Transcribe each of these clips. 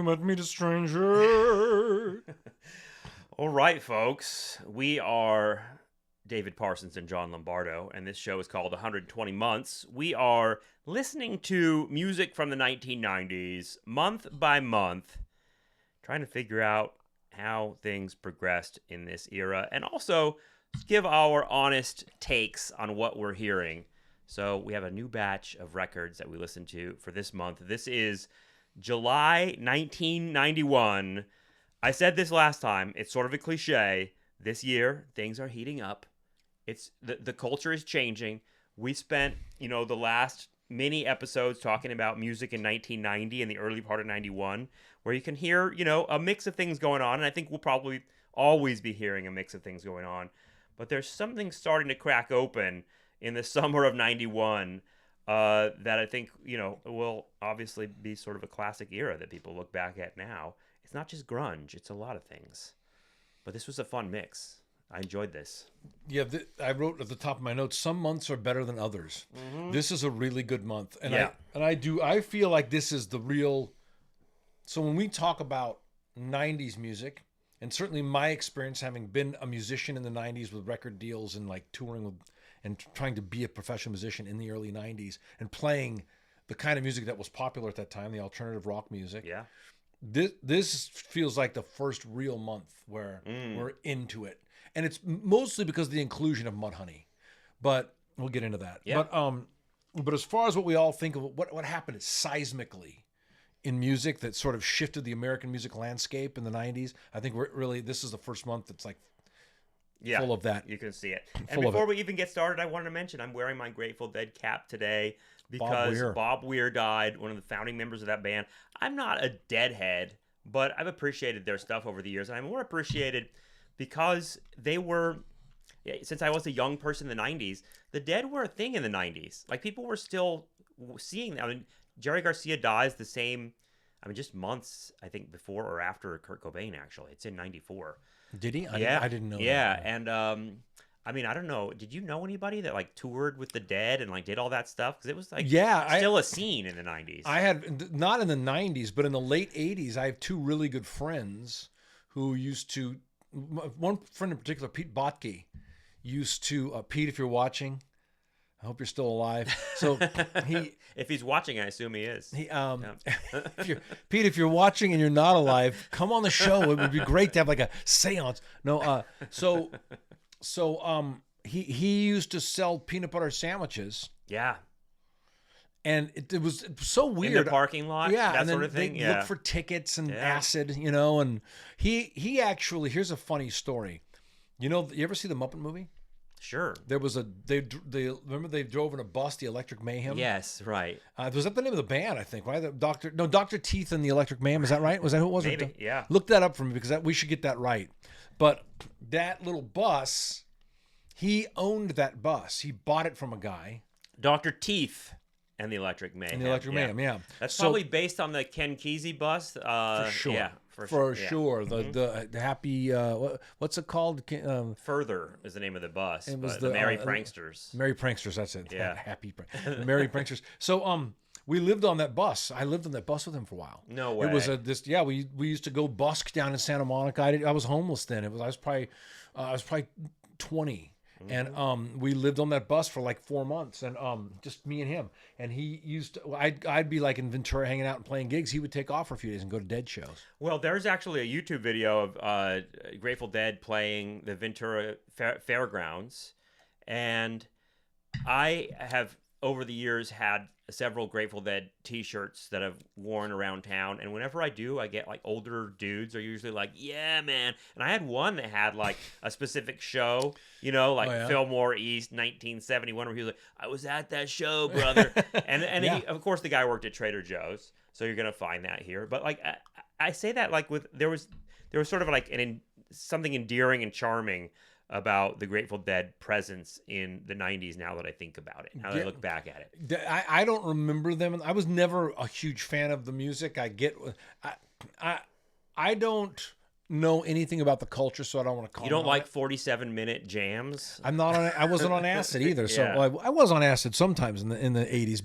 met meet a stranger. All right, folks. We are David Parsons and John Lombardo, and this show is called 120 Months. We are listening to music from the 1990s, month by month, trying to figure out how things progressed in this era, and also give our honest takes on what we're hearing. So we have a new batch of records that we listen to for this month. This is July 1991. I said this last time. It's sort of a cliche. This year, things are heating up. It's the culture is changing. We spent, the last many episodes talking about music in 1990 and the early part of 91, where you can hear, a mix of things going on. And I think we'll probably always be hearing a mix of things going on. But there's something starting to crack open in the summer of 91 that I think, will obviously be sort of a classic era that people look back at now. It's not just grunge. It's a lot of things. But this was a fun mix. I enjoyed this. Yeah, I wrote at the top of my notes, some months are better than others. Mm-hmm. This is a really good month. And yeah. I feel like this is the real... So when we talk about 90s music, and certainly my experience having been a musician in the 90s with record deals and like touring with and trying to be a professional musician in the early 90s and playing the kind of music that was popular at that time, the alternative rock music. Yeah. This feels like the first real month where we're into it. And it's mostly because of the inclusion of Mudhoney. But we'll get into that. Yeah. But as far as what we all think of what happened seismically in music that sort of shifted the American music landscape in the 90s, I think this is the first month that's like full of that. You can see it. And before we even get started, I wanted to mention I'm wearing my Grateful Dead cap today because Bob Weir died, one of the founding members of that band. I'm not a Deadhead, but I've appreciated their stuff over the years. And I'm more appreciated because they were, since I was a young person in the 90s, the Dead were a thing in the 90s. Like, people were still seeing them. I mean, Jerry Garcia dies the same, just months, I think, before or after Kurt Cobain, actually. It's in 94. Did he? Yeah. I didn't know that. Yeah, and I don't know. Did you know anybody that like toured with the Dead and like did all that stuff? Because it was like still a scene in the 90s. I had, not in the 90s, but in the late 80s, I have two really good friends who used to, one friend in particular, Pete Botke, used to, Pete, if you're watching, I hope you're still alive. So if he's watching, I assume he is. Pete, if you're watching and you're not alive, come on the show. It would be great to have like a seance. No, he used to sell peanut butter sandwiches. Yeah. And it was so weird. In the parking lot? Yeah. That and sort of thing? They look for tickets and acid, and he actually, here's a funny story. You ever see the Muppet movie? Sure. There was remember they drove in a bus, the Electric Mayhem? Yes, right. Was that the name of the band, I think, right? Dr. Teeth and the Electric Mayhem, is that right? Was that who it was? Maybe, yeah. Look that up for me because we should get that right. But that little bus, he owned that bus. He bought it from a guy. Dr. Teeth and the Electric Mayhem. Yeah. That's probably based on the Ken Kesey bus. For sure. Yeah. For sure. The happy, what's it called? Further is the name of the bus. It was the Merry Pranksters. Merry Pranksters, that's it. Yeah. The Merry Pranksters. So we lived on that bus. I lived on that bus with him for a while. No way. It was we used to go busk down in Santa Monica. I was homeless then. I was probably 20. Mm-hmm. And we lived on that bus for like 4 months, and just me and him. And he used to, I'd be like in Ventura hanging out and playing gigs. He would take off for a few days and go to Dead shows. Well, there's actually a YouTube video of Grateful Dead playing the Ventura Fairgrounds, and I have over the years had several Grateful Dead t-shirts that I've worn around town, and whenever I do, I get like older dudes are usually like, yeah, man. And I had one that had like a specific show, Fillmore East 1971, where he was like, I was at that show, brother. and he, of course the guy worked at Trader Joe's, so you're gonna find that here. But like I say that like there was sort of like something endearing and charming about the Grateful Dead presence in the 90s now that I think about it, now that I look back at it. I don't remember them. I was never a huge fan of the music. I don't know anything about the culture, so I don't want to comment. You don't like 47-minute jams? I wasn't on acid either. So I was on acid sometimes in the 80s,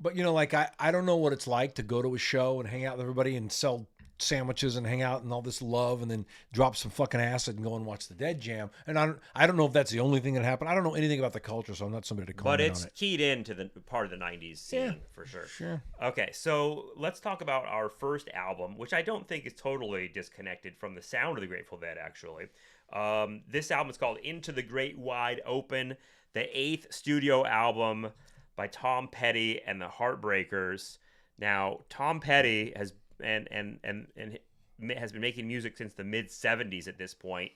But like I don't know what it's like to go to a show and hang out with everybody and sell sandwiches and hang out and all this love and then drop some fucking acid and go and watch the Dead jam. And I don't know if that's the only thing that happened. I don't know anything about the culture, so I'm not somebody to comment on it. But it's keyed into the part of the 90s scene for sure. Sure. Okay, so let's talk about our first album, which I don't think is totally disconnected from the sound of the Grateful Dead, actually. This album is called Into the Great Wide Open, the 8th studio album by Tom Petty and the Heartbreakers. Now, Tom Petty has and has been making music since the mid 70s at this point.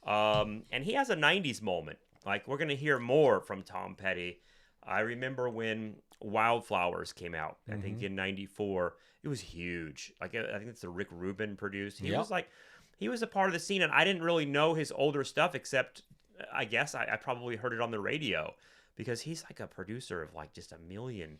And he has a 90s moment. Like, we're going to hear more from Tom Petty. I remember when Wildflowers came out, I think in 94. It was huge. Like, I think it's the Rick Rubin produced. He was a part of the scene, and I didn't really know his older stuff, except I guess I probably heard it on the radio, because he's like a producer of like just a million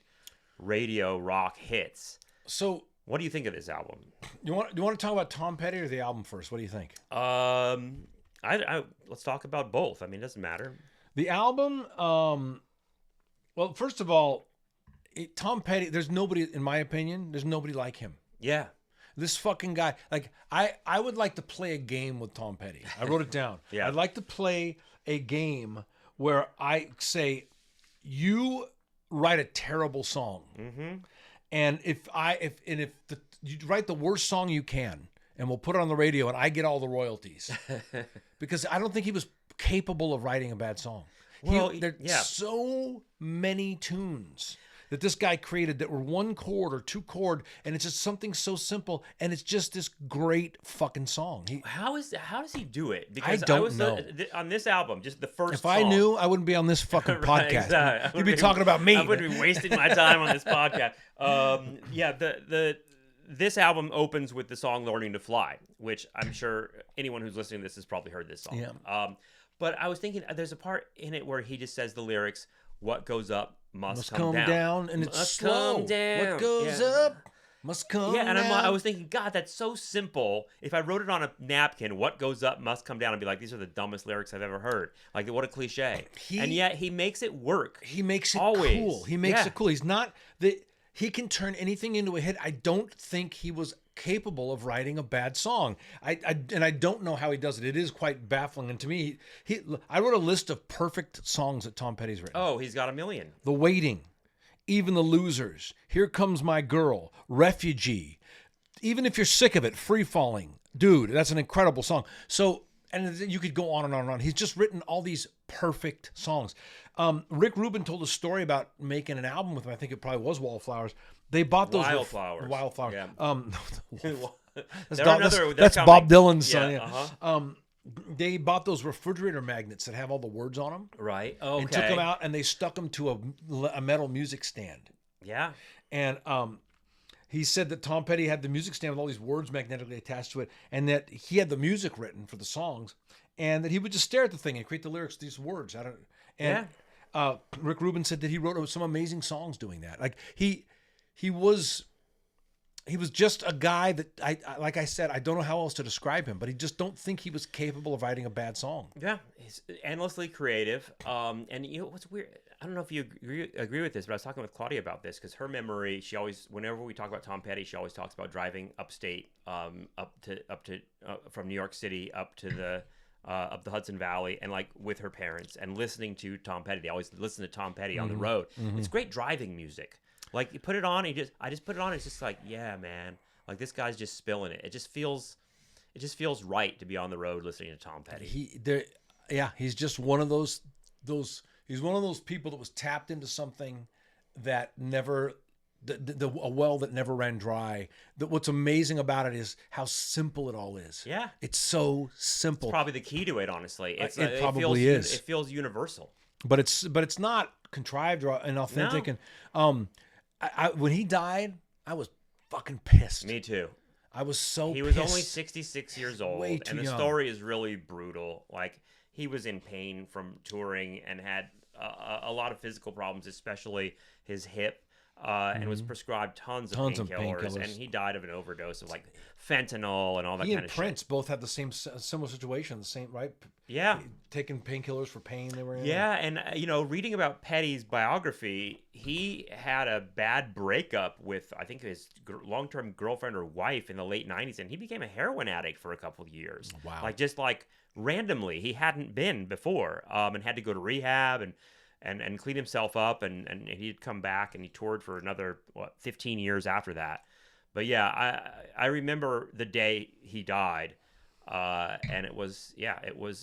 radio rock hits. So, what do you think of this album? Do you want to talk about Tom Petty or the album first? What do you think? Let's talk about both. I mean, it doesn't matter. The album, well, first of all, Tom Petty, there's nobody, in my opinion, there's nobody like him. Yeah. This fucking guy, like, I would like to play a game with Tom Petty. I wrote it down. Yeah. I'd like to play a game where I say, you write a terrible song. Mm-hmm. And if you write the worst song you can, and we'll put it on the radio, and I get all the royalties, because I don't think he was capable of writing a bad song. Well, There's so many tunes that this guy created that were one chord or two chord, and it's just something so simple, and it's just this great fucking song. How does he do it? I don't know. On this album, just the first song. If I knew, I wouldn't be on this fucking podcast. Exactly. You'd be talking about me. I wouldn't be wasting my time on this podcast. This album opens with the song "Learning to Fly," which I'm sure anyone who's listening to this has probably heard this song. Yeah. But I was thinking, there's a part in it where he just says the lyrics, "What goes up must come down," and it's must slow. Come down. What goes up must come down. Yeah, and I was thinking, God, that's so simple. If I wrote it on a napkin, "What goes up must come down," I'd be like, these are the dumbest lyrics I've ever heard. Like, what a cliche. And yet he makes it work. He makes it always cool. He makes it cool. He's not he can turn anything into a hit. I don't think he was capable of writing a bad song. I don't know how he does it. It is quite baffling. And to me, I wrote a list of perfect songs that Tom Petty's written. Oh, he's got a million. The Waiting, Even the Losers, Here Comes My Girl, Refugee, Even If You're Sick of It, Free Falling. Dude, that's an incredible song. So, and you could go on and on and on. He's just written all these perfect songs. Rick Rubin told a story about making an album with him. I think it probably was Wallflowers. They bought those Wildflowers. Yeah. That's Bob Dylan's son. Yeah. Uh-huh. They bought those refrigerator magnets that have all the words on them. Right. Okay. And took them out and they stuck them to a metal music stand. Yeah. And he said that Tom Petty had the music stand with all these words magnetically attached to it, and that he and the music written for the songs, and that he would just stare at the thing and create the lyrics to these words. Rick Rubin said that he wrote some amazing songs doing that. Like he was just a guy that like I said, I don't know how else to describe him, but he just don't think he was capable of writing a bad song. Yeah, he's endlessly creative. And you know what's weird? I don't know if you agree with this, but I was talking with Claudia about this because her memory, she always, whenever we talk about Tom Petty, she always talks about driving upstate, up to from New York City up to up the Hudson Valley, and like with her parents and listening to Tom Petty. They always listen to Tom Petty on the road. Mm-hmm. It's great driving music. Like you put it on, I just put it on. It's just like, yeah, man. Like this guy's just spilling it. It just feels right to be on the road listening to Tom Petty. He's just one of those. He's one of those people that was tapped into something that never, a well that never ran dry. That what's amazing about it is how simple it all is. Yeah, it's so simple. It's probably the key to it, honestly. It probably is. It feels universal. But it's not contrived or inauthentic. No. And when he died, I was fucking pissed. Me too. I was so pissed. He was only 66 years old. Way too and the young. Story is really brutal. Like, he was in pain from touring and had a lot of physical problems, especially his hip. and was prescribed tons of Tons of painkillers, painkillers. and he died of an overdose of like fentanyl and all that He kind and of Prince shit. both had the similar situation, the same, right? Yeah. Taking painkillers for pain they were in. Yeah, and reading about Petty's biography, he had a bad breakup with I think his long-term girlfriend or wife in the late '90s, and he became a heroin addict for a couple of years. Wow. Like just like randomly, he hadn't been before, and had to go to rehab and clean himself up, and he'd come back and he toured for another 15 years after that. But yeah, I remember the day he died. And it was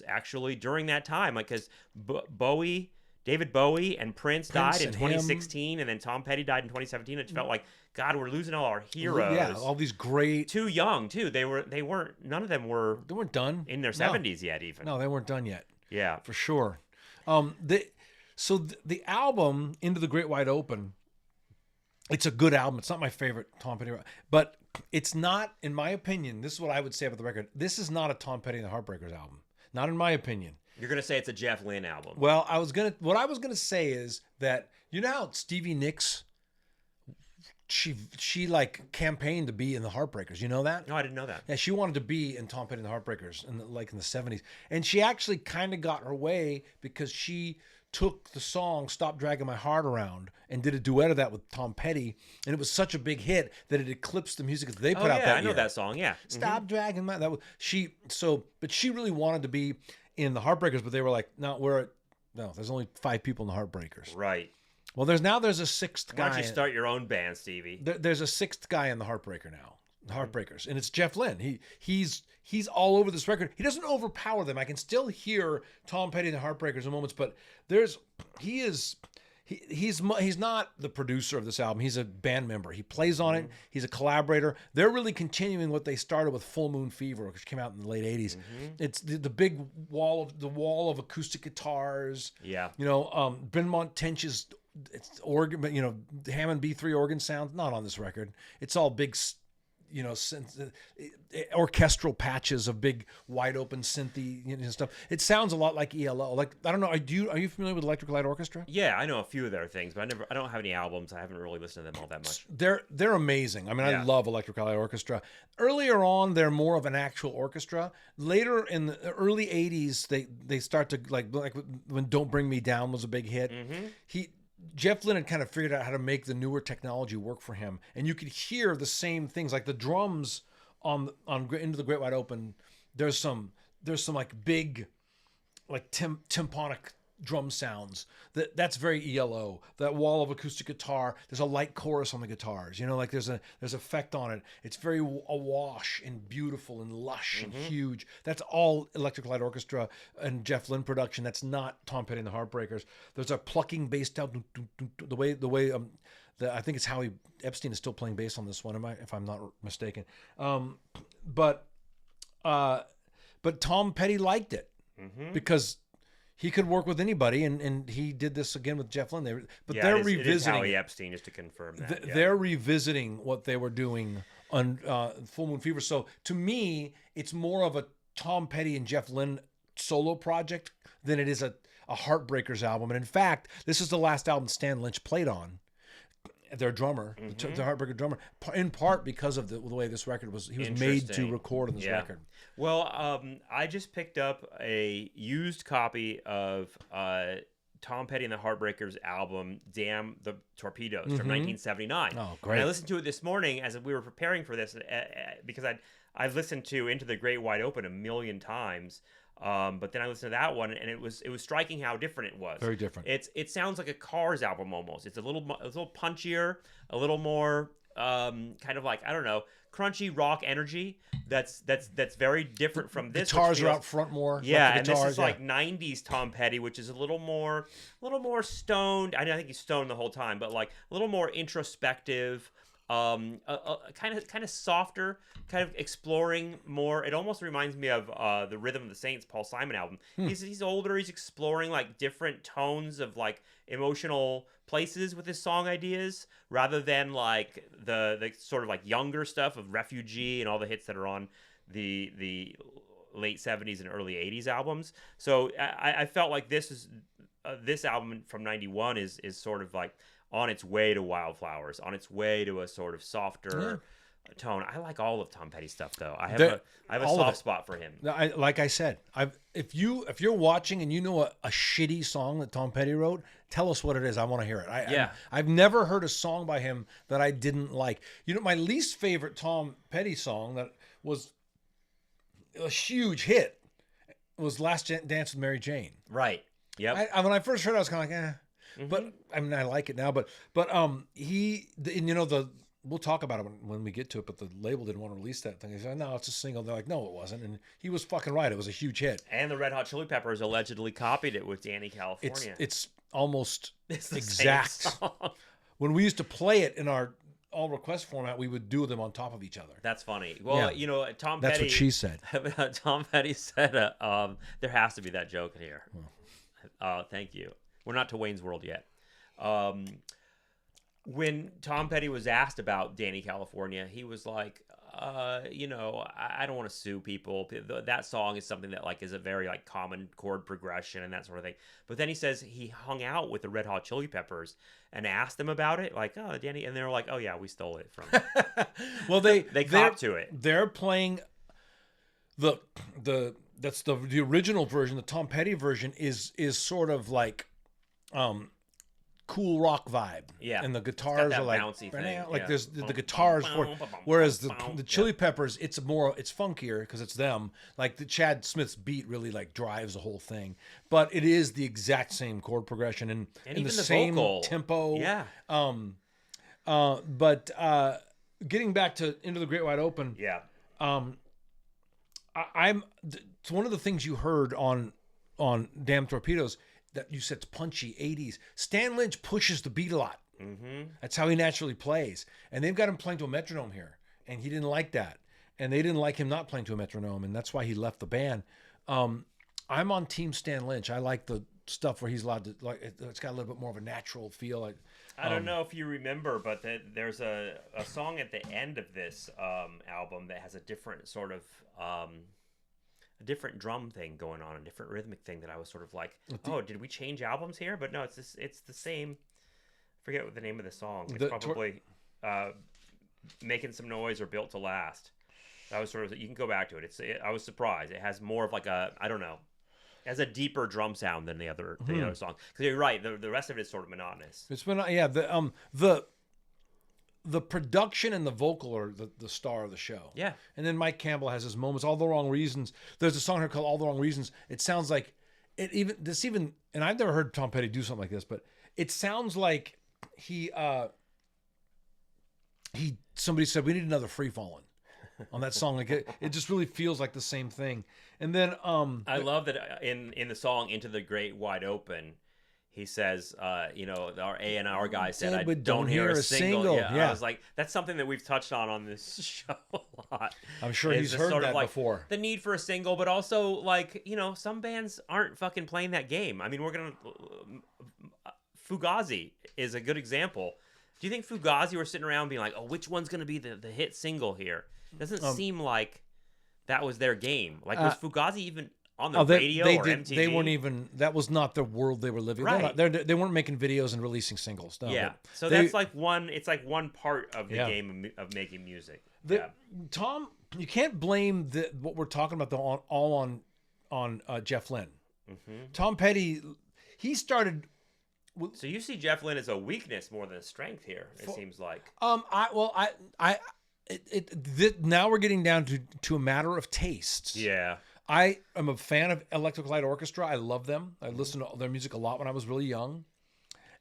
actually during that time, like, because David Bowie and Prince died in and 2016, and then Tom Petty died in 2017. It felt like, God, we're losing all our heroes. Yeah, all these great. Too young too. They weren't. None of them were. They weren't done In their 70s yet, even. No, they weren't done yet. Yeah. For sure. The album Into the Great Wide Open, it's a good album. It's not my favorite Tom Petty, but it's not, in my opinion, this is what I would say about the record. This is not a Tom Petty and the Heartbreakers album. Not in my opinion. You're gonna say it's a Jeff Lynne album. What I was gonna say is that, you know how Stevie Nicks, she like campaigned to be in the Heartbreakers. You know that? No, I didn't know that. Yeah, she wanted to be in Tom Petty and the Heartbreakers in the 70s. And she actually kind of got her way because she took the song Stop Dragging My Heart Around and did a duet of that with Tom Petty. And it was such a big hit that it eclipsed the music that they put out that year. I know that song, yeah. Stop Dragging My... But she really wanted to be in the Heartbreakers, but they were like, no, there's only 5 people in the Heartbreakers. Right. Well, there's a 6th guy. Why don't you start your own band, Stevie? There's a 6th guy in the Heartbreaker now, the Heartbreakers, and it's Jeff Lynne. He's all over this record. He doesn't overpower them. I can still hear Tom Petty and the Heartbreakers in moments, but he's not the producer of this album. He's a band member. He plays on it. He's a collaborator. They're really continuing what they started with Full Moon Fever, which came out in the late '80s. It's the big wall of acoustic guitars. Yeah. Brynmont Tench's organ, but Hammond B3 organ sound, not on this record. It's all big, orchestral patches of big wide open synthy stuff. It sounds a lot like ELO. Like, I don't know, are you familiar with Electric Light Orchestra? Yeah, I know a few of their things, but I don't have any albums. I haven't really listened to them all that much. They're amazing. I mean, I love Electric Light Orchestra. Earlier on, they're more of an actual orchestra. Later in the early '80s, they start to like when Don't Bring Me Down was a big hit. Jeff Lynne had kind of figured out how to make the newer technology work for him, and you could hear the same things, like the drums on Into the Great Wide Open. There's some like big, like tympanic drum sounds that's very ELO. That wall of acoustic guitar. There's a light chorus on the guitars. Like there's effect on it. It's very awash and beautiful and lush and huge. That's all Electric Light Orchestra and Jeff Lynne production. That's not Tom Petty and the Heartbreakers. There's a plucking bass down the way I think it's Howie Epstein is still playing bass on this one. If I'm not mistaken. But Tom Petty liked it because he could work with anybody, and he did this again with Jeff Lynne. They're revisiting. It is Howie Epstein, just to confirm that. They're revisiting what they were doing on Full Moon Fever. So to me, it's more of a Tom Petty and Jeff Lynne solo project than it is a Heartbreakers album. And in fact, this is the last album Stan Lynch played on. Their drummer, the Heartbreaker drummer, in part because of the way this record was. He was made to record on this record. Well, I just picked up a used copy of Tom Petty and the Heartbreakers album, Damn the Torpedoes, from 1979. Oh, great. And I listened to it this morning as we were preparing for this because I've listened to Into the Great Wide Open a million times. But then I listened to that one, and it was striking how different it was. Very different. It sounds like a Cars album almost. It's a little punchier, a little more kind of like, I don't know, crunchy rock energy. That's very different from this. Guitars are out front more. Yeah, and this is like '90s Tom Petty, which is a little more stoned. I think he's stoned the whole time, but like a little more introspective. Kind of softer, kind of exploring more. It almost reminds me of the Rhythm of the Saints Paul Simon album. He's older. He's exploring like different tones of like emotional places with his song ideas, rather than like the sort of like younger stuff of Refugee and all the hits that are on the late '70s and early '80s albums. So I felt like this album from '91 is sort of like on its way to Wildflowers, on its way to a sort of softer tone. I like all of Tom Petty's stuff, though. I have a soft spot for him. Like I said, if you're watching and you know a shitty song that Tom Petty wrote, tell us what it is. I want to hear it. I've never heard a song by him that I didn't like. You know, my least favorite Tom Petty song that was a huge hit was "Last Dance with Mary Jane." Right. Yep. When I first heard it, I was kind of like, eh. Mm-hmm. But I mean, I like it now. But we'll talk about it when we get to it. But the label didn't want to release that thing. They said, no, it's a single. They're like, no, it wasn't. And he was fucking right. It was a huge hit. And the Red Hot Chili Peppers allegedly copied it with Danny California. It's almost exact. When we used to play it in our all request format, we would do them on top of each other. That's funny. Well, you know, Tom Petty. That's what she said. Tom Petty said, there has to be that joke in here. Thank you. We're not to Wayne's World yet. When Tom Petty was asked about Danny California, he was like, you know, I don't want to sue people. That song is something that like is a very like common chord progression and that sort of thing. But then he says he hung out with the Red Hot Chili Peppers and asked them about it, like, oh, Danny, and they were like, oh yeah, we stole it from them. Well, they copped to it. They're playing that's the original version. The Tom Petty version is sort of like cool rock vibe. Yeah. And the guitars are like bouncy thing. Like there's the guitars whereas the Chili Peppers, it's funkier because it's them. Like the Chad Smith's beat really like drives the whole thing. But it is the exact same chord progression and in the same vocal tempo. Yeah. But getting back to Into the Great Wide Open. Yeah. It's one of the things you heard on Damn Torpedoes that you said it's punchy 80s. Stan Lynch pushes the beat a lot. Mm-hmm. That's how he naturally plays. And they've got him playing to a metronome here. And he didn't like that. And they didn't like him not playing to a metronome. And that's why he left the band. I'm on Team Stan Lynch. I like the stuff where he's allowed to, like, it's got a little bit more of a natural feel. I don't know if you remember, but there's a song at the end of this album that has a different sort of a different drum thing going on, a different rhythmic thing that I was sort of like, oh, did we change albums here? But no, it's the same. I forget what the name of the song. It's probably Making Some Noise or Built to Last. I was sort of, you can go back to it. I was surprised. It has more of like a, I don't know. It has a deeper drum sound than the other song. Because you're right, the rest of it is sort of monotonous. It's been the production and the vocal are the star of the show. Yeah. And then Mike Campbell has his moments, All the Wrong Reasons. There's a song here called All the Wrong Reasons. It sounds like and I've never heard Tom Petty do something like this, but it sounds like somebody said we need another Free Fallin' on that song. Like it just really feels like the same thing. And then I love that in the song Into the Great Wide Open, he says, you know, our A&R guy said, I don't hear a single. Yeah. I was like, that's something that we've touched on this show a lot. I'm sure he's heard that before. The need for a single, but also, like, you know, some bands aren't fucking playing that game. I mean, Fugazi is a good example. Do you think Fugazi were sitting around being like, oh, which one's going to be the hit single here? Doesn't seem like that was their game. Like, was Fugazi even on the radio or MTV? They weren't even, that was not the world they were living. Right. They weren't making videos and releasing singles. No, yeah. So that's like it's one part of the game of making music. Tom, you can't blame what we're talking about all on Jeff Lynne. Mm-hmm. Tom Petty, he started. So you see Jeff Lynne as a weakness more than a strength here, it seems like. Now we're getting down to a matter of tastes. Yeah. I am a fan of Electric Light Orchestra. I love them. I listened to their music a lot when I was really young.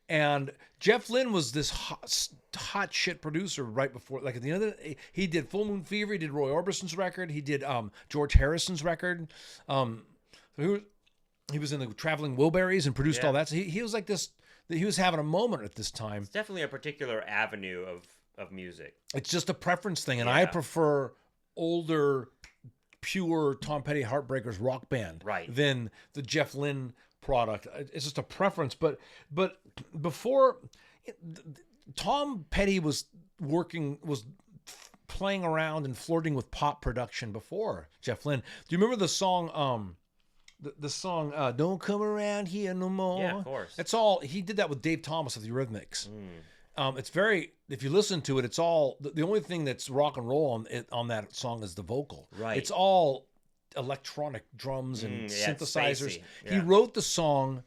And Jeff Lynne was this hot shit producer right before, like at the end of the, he did Full Moon Fever, he did Roy Orbison's record, he did George Harrison's record. He was in the Traveling Wilburys and produced all that. So he was like this, he was having a moment at this time. It's definitely a particular avenue of music. It's just a preference thing. And I prefer older, pure Tom Petty Heartbreakers rock band than the Jeff Lynne product. It's just a preference. But before, Tom Petty was playing around and flirting with pop production before Jeff Lynne. Do you remember the song the song "Don't Come Around Here No More." Yeah, of course. It's all he did that with Dave Thomas of the Eurythmics. It's very, if you listen to it, it's all the only thing that's rock and roll on that song is the vocal. Right. It's all electronic drums and synthesizers. Yeah. He wrote the song.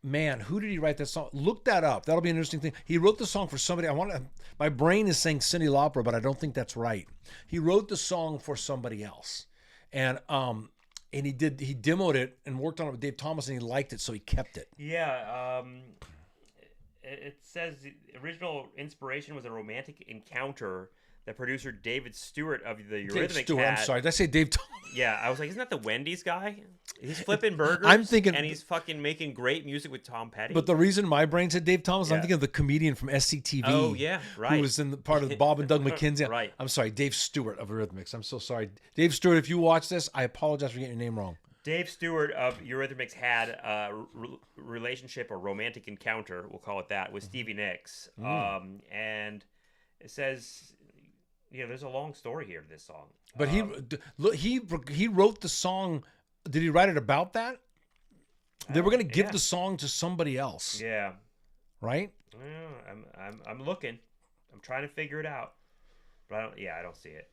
Man, who did he write that song? Look that up. That'll be an interesting thing. He wrote the song for somebody. My brain is saying Cyndi Lauper, but I don't think that's right. He wrote the song for somebody else, and he demoed it and worked on it with Dave Thomas, and he liked it, so he kept it. Yeah. It says the original inspiration was a romantic encounter that producer David Stewart of the Eurythmics Dave Stewart. had. I'm sorry. Did I say Dave Thomas? Yeah, I was like, isn't that the Wendy's guy? He's flipping burgers. I'm thinking, and he's fucking making great music with Tom Petty. But the reason my brain said Dave Thomas, I'm thinking of the comedian from SCTV. Oh yeah, right. Who was in the part of the Bob and Doug McKenzie. Right. I'm sorry, Dave Stewart of Eurythmics. I'm so sorry, Dave Stewart. If you watch this, I apologize for getting your name wrong. Dave Stewart of Eurythmics had a relationship or romantic encounter, we'll call it that, with Stevie Nicks. And it says, there's a long story here to this song. But he wrote the song. Did he write it about that? They were going to give the song to somebody else. Yeah. Right? I'm looking. I'm trying to figure it out. But I don't see it.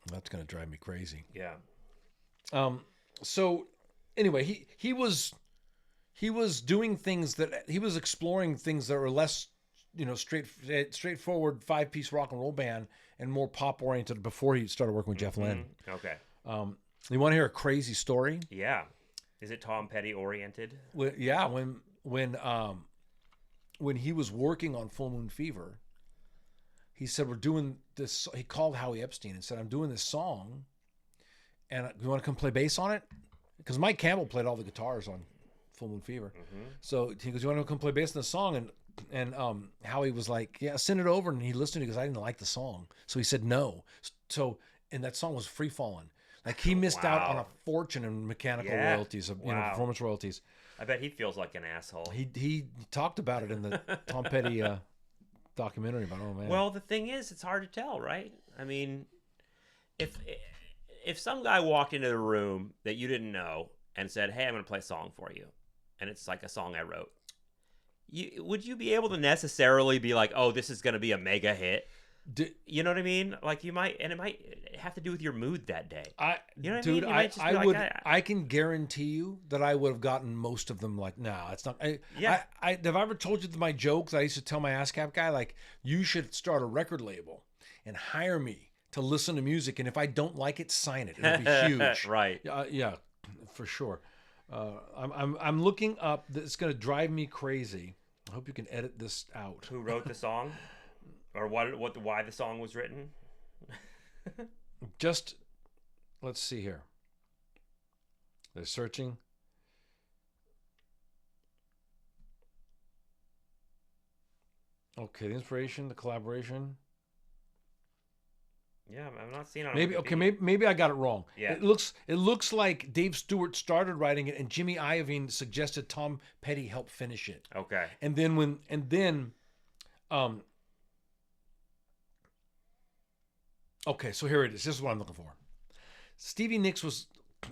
That's going to drive me crazy. Yeah. So anyway, he was doing things that he was exploring things that were less, straightforward 5-piece rock and roll band and more pop oriented before he started working with Jeff Lynne. Okay. You want to hear a crazy story? Yeah. Is it Tom Petty oriented? Yeah. When he was working on Full Moon Fever, he said, we're doing this. He called Howie Epstein and said, I'm doing this song. And you want to come play bass on it? Because Mike Campbell played all the guitars on Full Moon Fever. So he goes, you want to come play bass on the song? And Howie was like, yeah, send it over. And he listened to it because I didn't like the song. So he said no. And that song was Free Fallin'. Like he missed out on a fortune in mechanical royalties, performance royalties. I bet he feels like an asshole. He talked about it in the Tom Petty documentary. But oh man. Well, the thing is, it's hard to tell, right? I mean, if some guy walked into the room that you didn't know and said, hey, I'm going to play a song for you, and it's like a song I wrote, would you be able to necessarily be like, oh, this is going to be a mega hit? You know what I mean? Like you might, and it might have to do with your mood that day. You know what I mean? You might just be like, I can guarantee you that I would have gotten most of them. Like, no, it's not. Have I ever told you my joke that I used to tell my ASCAP guy? Like, you should start a record label and hire me to listen to music, and if I don't like it, sign it. It'll be huge. Right. Yeah, for sure. I'm looking up. It's going to drive me crazy. I hope you can edit this out. Who wrote the song? Or why the song was written? Just, let's see here. They're searching. Okay, the inspiration, the collaboration. Yeah, I'm not seeing it on maybe Wikipedia. okay, maybe I got it wrong. Yeah. It looks like Dave Stewart started writing it and Jimmy Iovine suggested Tom Petty help finish it. Okay. And then okay, so here it is. This is what I'm looking for. Stevie Nicks was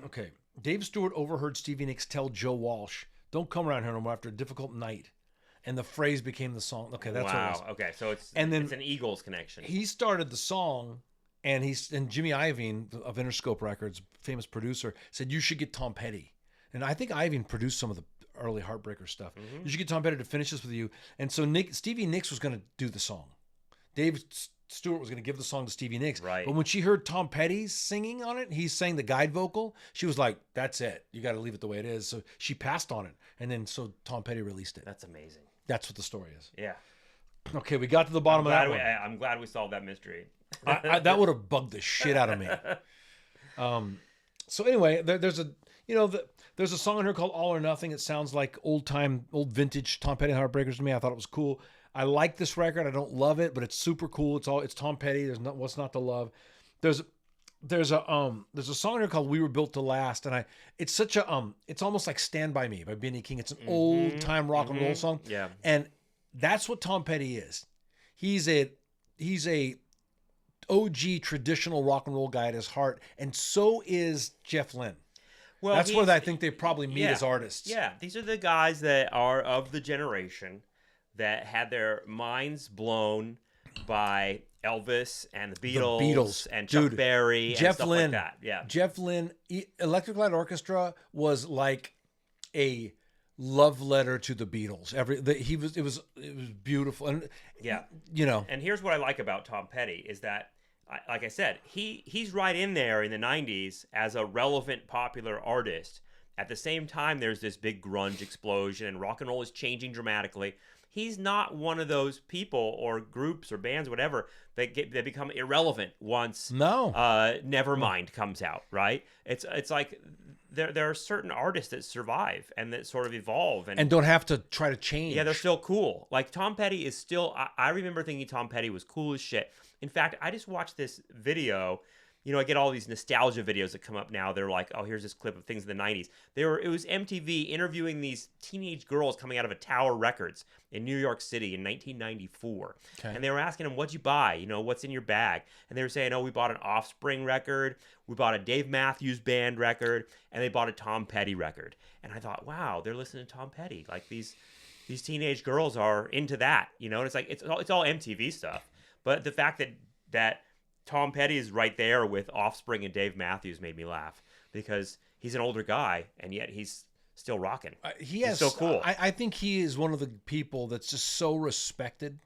okay. Dave Stewart overheard Stevie Nicks tell Joe Walsh, "Don't come around here no more after a difficult night." And the phrase became the song. Okay, that's what it was. Okay, so it's and then it's an Eagles connection. He started the song, and Jimmy Iovine of Interscope Records, famous producer, said you should get Tom Petty. And I think Iovine produced some of the early Heartbreaker stuff. Mm-hmm. You should get Tom Petty to finish this with you. And so Stevie Nicks was going to do the song. Dave Stewart was going to give the song to Stevie Nicks. Right. But when she heard Tom Petty singing on it, he sang the guide vocal, she was like, that's it. You got to leave it the way it is. So she passed on it. And then so Tom Petty released it. That's amazing. That's what the story is. Yeah. Okay, we got to the bottom of that one. I'm glad we solved that mystery. That would have bugged the shit out of me. So anyway, there's a song in here called All or Nothing. It sounds like old vintage Tom Petty Heartbreakers to me. I thought it was cool. I like this record. I don't love it, but it's super cool. It's Tom Petty. There's what's not to love. There's a song in here called We Were Built to Last, and it's almost like Stand By Me by Benny King. It's an old time rock and roll song. Yeah. And that's what Tom Petty is. He's a OG traditional rock and roll guy at his heart, and so is Jeff Lynne. Well, That's where I think they probably meet yeah, as artists. Yeah, these are the guys that are of the generation that had their minds blown by Elvis and the Beatles, and Chuck Berry and stuff like that. Yeah, Jeff Lynne, Electric Light Orchestra was like a love letter to the Beatles. It was beautiful, and yeah, And here's what I like about Tom Petty is that, like I said, he's right in there in the '90s as a relevant, popular artist. At the same time, there's this big grunge explosion, and rock and roll is changing dramatically. He's not one of those people or groups or bands, whatever, that become irrelevant once Nevermind comes out, right? It's like there are certain artists that survive and that sort of evolve and don't have to try to change. Yeah, they're still cool. Like Tom Petty is still. I remember thinking Tom Petty was cool as shit. In fact, I just watched this video. I get all these nostalgia videos that come up now. They're like, oh, here's this clip of things in the 90s. It was MTV interviewing these teenage girls coming out of a Tower Records in New York City in 1994. Okay. And they were asking them, what'd you buy? What's in your bag? And they were saying, oh, we bought an Offspring record. We bought a Dave Matthews Band record. And they bought a Tom Petty record. And I thought, wow, they're listening to Tom Petty. Like these teenage girls are into that, And it's like, it's all MTV stuff. But the fact that Tom Petty is right there with Offspring and Dave Matthews made me laugh because he's an older guy and yet he's still rocking. He's so cool. I think he is one of the people that's just so respected,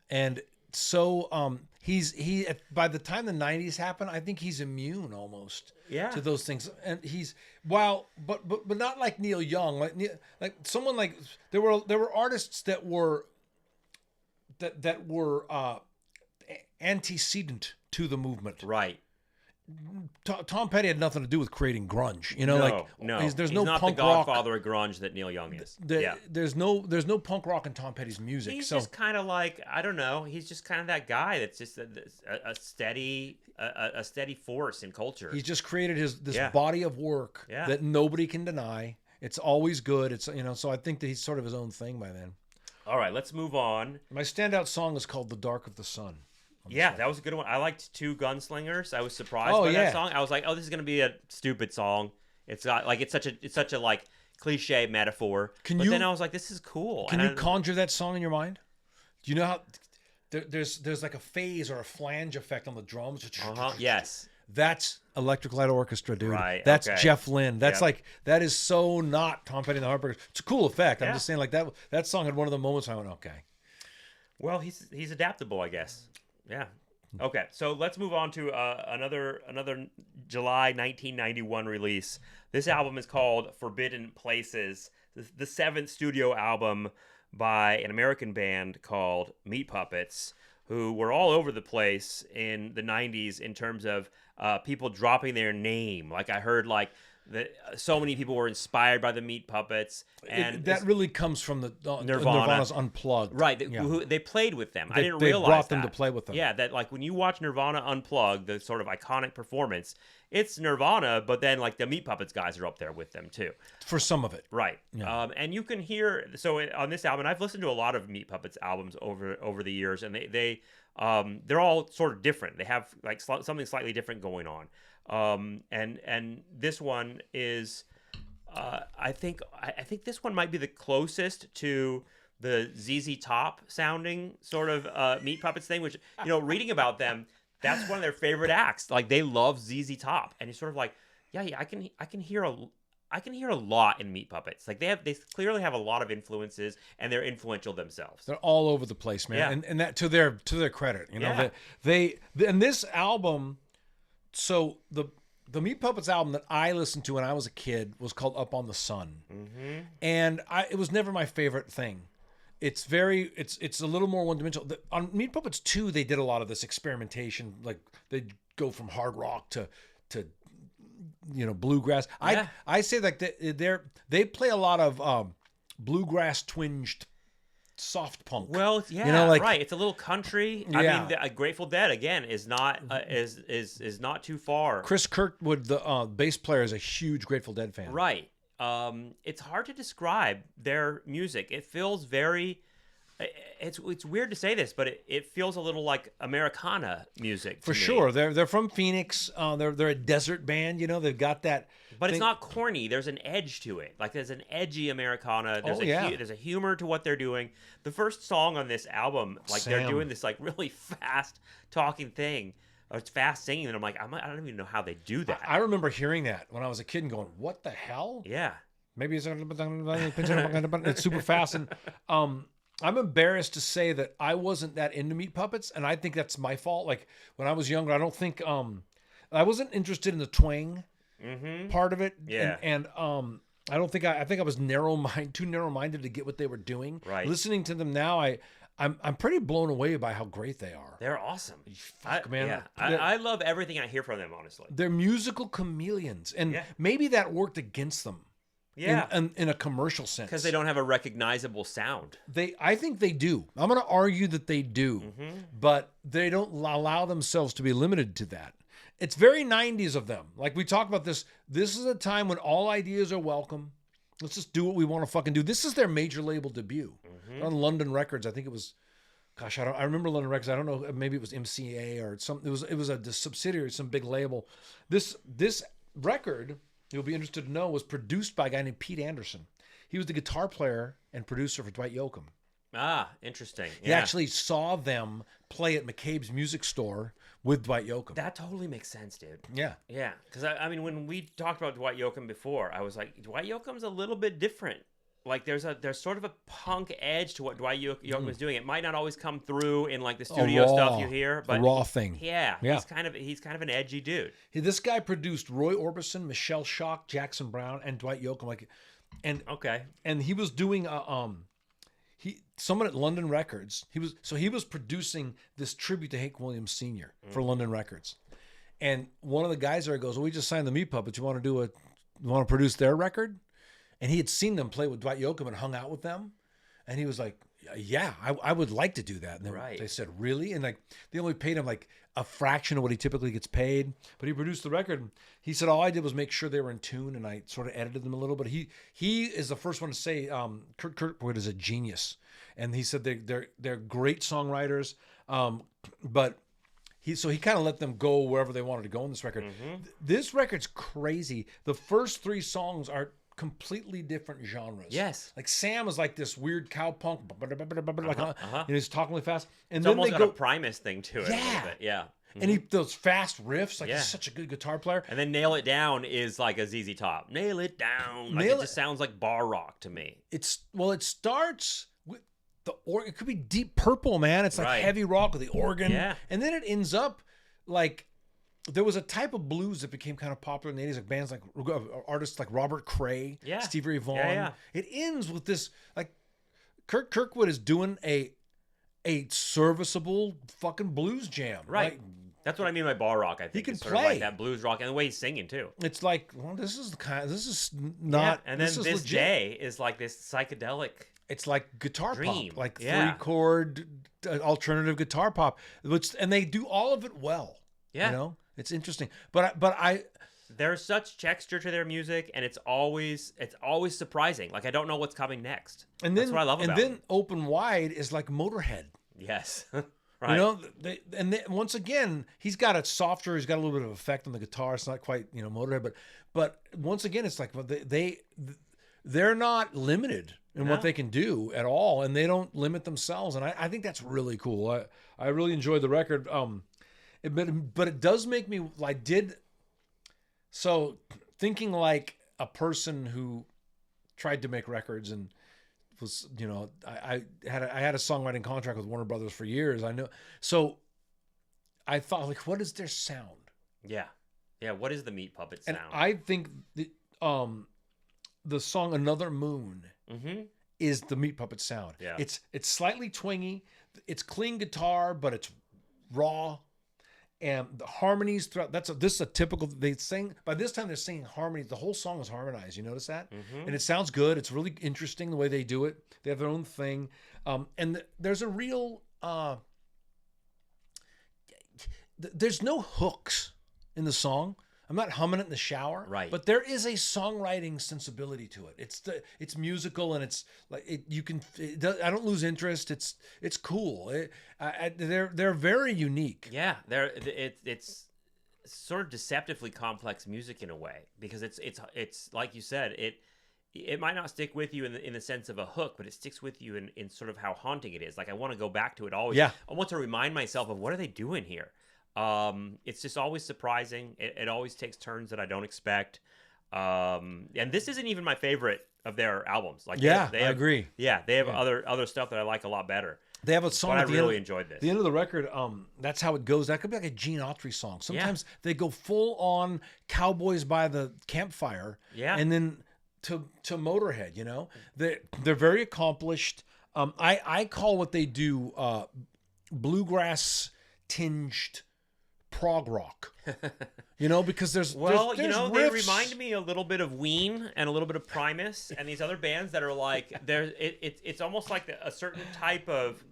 and so he by the time the '90s happened, I think he's immune almost to those things, and he's but not like Neil Young, like someone like there were artists that were antecedent to the movement. Right. Tom Petty had nothing to do with creating grunge. No. There's He's no not punk the godfather of grunge that Neil Young is. There's no punk rock in Tom Petty's music. He's just kind of like, I don't know. He's just kind of that guy that's just a steady force in culture. He's just created this body of work that nobody can deny. It's always good. It's so I think that he's sort of his own thing by then. All right, let's move on. My standout song is called "The Dark of the Sun." Yeah, that was a good one. I liked Two Gunslingers. I was surprised by that song. I was like, oh, this is gonna be a stupid song. It's got like it's such a like cliche metaphor. Then I was like, this is cool. Can you conjure that song in your mind? Do you know how there's like a phase or a flange effect on the drums? Yes. That's Electric Light Orchestra, dude. Right. That's Jeff Lynne. That's that is so not Tom Petty and the Heartbreakers. It's a cool effect. I'm just saying, like that song had one of the moments I went, okay. Well, he's adaptable, I guess. Yeah. Okay, so let's move on to another July 1991 release. This album is called Forbidden Places, the seventh studio album by an American band called Meat Puppets, who were all over the place in the 90s in terms of people dropping their name. Like I heard so many people were inspired by the Meat Puppets, and that really comes from the Nirvana's Unplugged, right? They played with them. I didn't realize they brought them to play with them. Yeah, that like when you watch Nirvana Unplugged, the sort of iconic performance, it's Nirvana, but then like the Meat Puppets guys are up there with them too for some of it, right? Yeah. And you can hear on this album. I've listened to a lot of Meat Puppets albums over the years, and they're all sort of different. They have like something slightly different going on. And this one is, I think this one might be the closest to the ZZ Top sounding sort of Meat Puppets thing, which reading about them, that's one of their favorite acts. Like they love ZZ Top, and it's sort of like, I can hear a lot in Meat Puppets. Like they clearly have a lot of influences, and they're influential themselves. They're all over the place, man. Yeah. And that to their credit, they and this album. So the Meat Puppets album that I listened to when I was a kid was called Up on the Sun, and it was never my favorite thing. It's a little more one dimensional. On Meat Puppets 2, they did a lot of this experimentation, like they go from hard rock to bluegrass. Yeah. I say like they play a lot of bluegrass twinged soft punk. Well, yeah, right. It's a little country. I mean, Grateful Dead again is not is not too far. Chris Kirkwood, the bass player, is a huge Grateful Dead fan. Right. It's hard to describe their music. It feels very It's weird to say this, but it feels a little like Americana music to For me. sure. They're from Phoenix. They're a desert band. You know, they've got that. But it's not corny. There's an edge to it. Like there's an edgy Americana. There's there's a humor to what they're doing. The first song on this album, like they're doing this like really fast talking thing. Or it's fast singing, and I'm like, I don't even know how they do that. I remember hearing that when I was a kid and going, "What the hell?" Yeah. Maybe it's super fast. And I'm embarrassed to say that I wasn't that into Meat Puppets, and I think that's my fault. Like when I was younger, I don't think I wasn't interested in the twang part of it. Yeah. And I don't think I think I was too narrow-minded to get what they were doing. Right. Listening to them now, I'm pretty blown away by how great they are. They're awesome. Fuck, man. Yeah. I love everything I hear from them, honestly. They're musical chameleons, and maybe that worked against them. Yeah. In a commercial sense. Because they don't have a recognizable sound. I think they do. I'm going to argue that they do, but they don't allow themselves to be limited to that. It's very 90s of them. Like we talk about this. This is a time when all ideas are welcome. Let's just do what we want to fucking do. This is their major label debut on London Records. I think it was, gosh, I remember London Records. I don't know, maybe it was MCA or something. It was a subsidiary, some big label. This record, you'll be interested to know, was produced by a guy named Pete Anderson. He was the guitar player and producer for Dwight Yoakam. Ah, interesting. He actually saw them play at McCabe's Music Store with Dwight Yoakam. That totally makes sense, dude. Yeah. Yeah. Because, I mean, when we talked about Dwight Yoakam before, I was like, Dwight Yoakam's a little bit different. Like, there's sort of a punk edge to what Dwight Yoakam was doing. It might not always come through in, like, the studio stuff you hear. But a raw thing. Yeah. He's kind of an edgy dude. This guy produced Roy Orbison, Michelle Shock, Jackson Browne, and Dwight Yoakam. And he was doing someone at London Records. He was producing this tribute to Hank Williams Sr. for London Records. And one of the guys there goes, "Well, we just signed the Meat Puppets. You want to produce their record?" And he had seen them play with Dwight Yoakam and hung out with them. And he was like, "Yeah, I would like to do that." And they said, "Really?" And like they only paid him like a fraction of what he typically gets paid. But he produced the record. He said, "All I did was make sure they were in tune, and I sort of edited them a little." But he is the first one to say Kurt Kirkwood is a genius. And he said they're great songwriters. But he kind of let them go wherever they wanted to go in this record. This record's crazy. The first 3 songs are completely different genres. Yes. Like Sam is like this weird cowpunk, and he's talking really fast. And it's then almost they got go a Primus thing to it. Yeah. A little bit. Yeah. And those fast riffs, like he's such a good guitar player. And then Nail It Down is like a ZZ Top. Nail It Down. Like it just sounds like bar rock to me. It starts with the organ. It could be Deep Purple, man. It's like heavy rock with the organ. Yeah. And then it ends up like there was a type of blues that became kind of popular in the 80s, like bands like artists like Robert Cray, Stevie Ray Vaughan. Yeah. It ends with this like Kurt Kirkwood is doing a serviceable fucking blues jam. Right. That's what I mean by bar rock. I think he can sort play of like that blues rock, and the way he's singing too. It's like, well, this is not. And then this day is like this psychedelic. It's like guitar dream. pop, like 3-chord alternative guitar pop, and they do all of it well. Yeah, you know, it's interesting. But there's such texture to their music, and it's always surprising. Like I don't know what's coming next. And then that's what I love about it. And then Open Wide is like Motorhead. Yes. Right. You know, once again, he's got a little bit of effect on the guitar. It's not quite, Motorhead, but once again, it's like they're not limited in what they can do at all, and they don't limit themselves. And I think that's really cool. I really enjoyed the record. But it does make me thinking like a person who tried to make records and was, I had a songwriting contract with Warner Brothers for years. I know. So I thought, like, what is their sound? Yeah. Yeah. What is the Meat Puppet sound? And I think the song Another Moon is the Meat Puppet sound. Yeah. It's slightly twangy. It's clean guitar, but it's raw. And the harmonies throughout, this is a typical, they sing, by this time they're singing harmonies. The whole song is harmonized. You notice that? And it sounds good. It's really interesting the way they do it. They have their own thing. And there's a real, there's no hooks in the song. I'm not humming it in the shower, Right. but there is a songwriting sensibility to it. It's musical, and it's like I don't lose interest. It's cool. They're very unique. Yeah, it's sort of deceptively complex music in a way, because it's like you said, it might not stick with you in the sense of a hook, but it sticks with you in sort of how haunting it is. Like, I want to go back to it always. Yeah. I want to remind myself of, what are they doing here? It's just always surprising. It always takes turns that I don't expect. And this isn't even my favorite of their albums. Like, I have, agree. Yeah, they have other stuff that I like a lot better. They have a song. But at I really enjoyed this. The end of the record. That's how it goes. That could be like a Gene Autry song. Sometimes they go full on Cowboys by the Campfire. Yeah. And then to Motorhead. You know, they're very accomplished. I call what they do bluegrass tinged prog rock. You know, because there's they riffs. remind me a little bit of Ween and a little bit of Primus and these other bands that are like, it's almost like a certain type of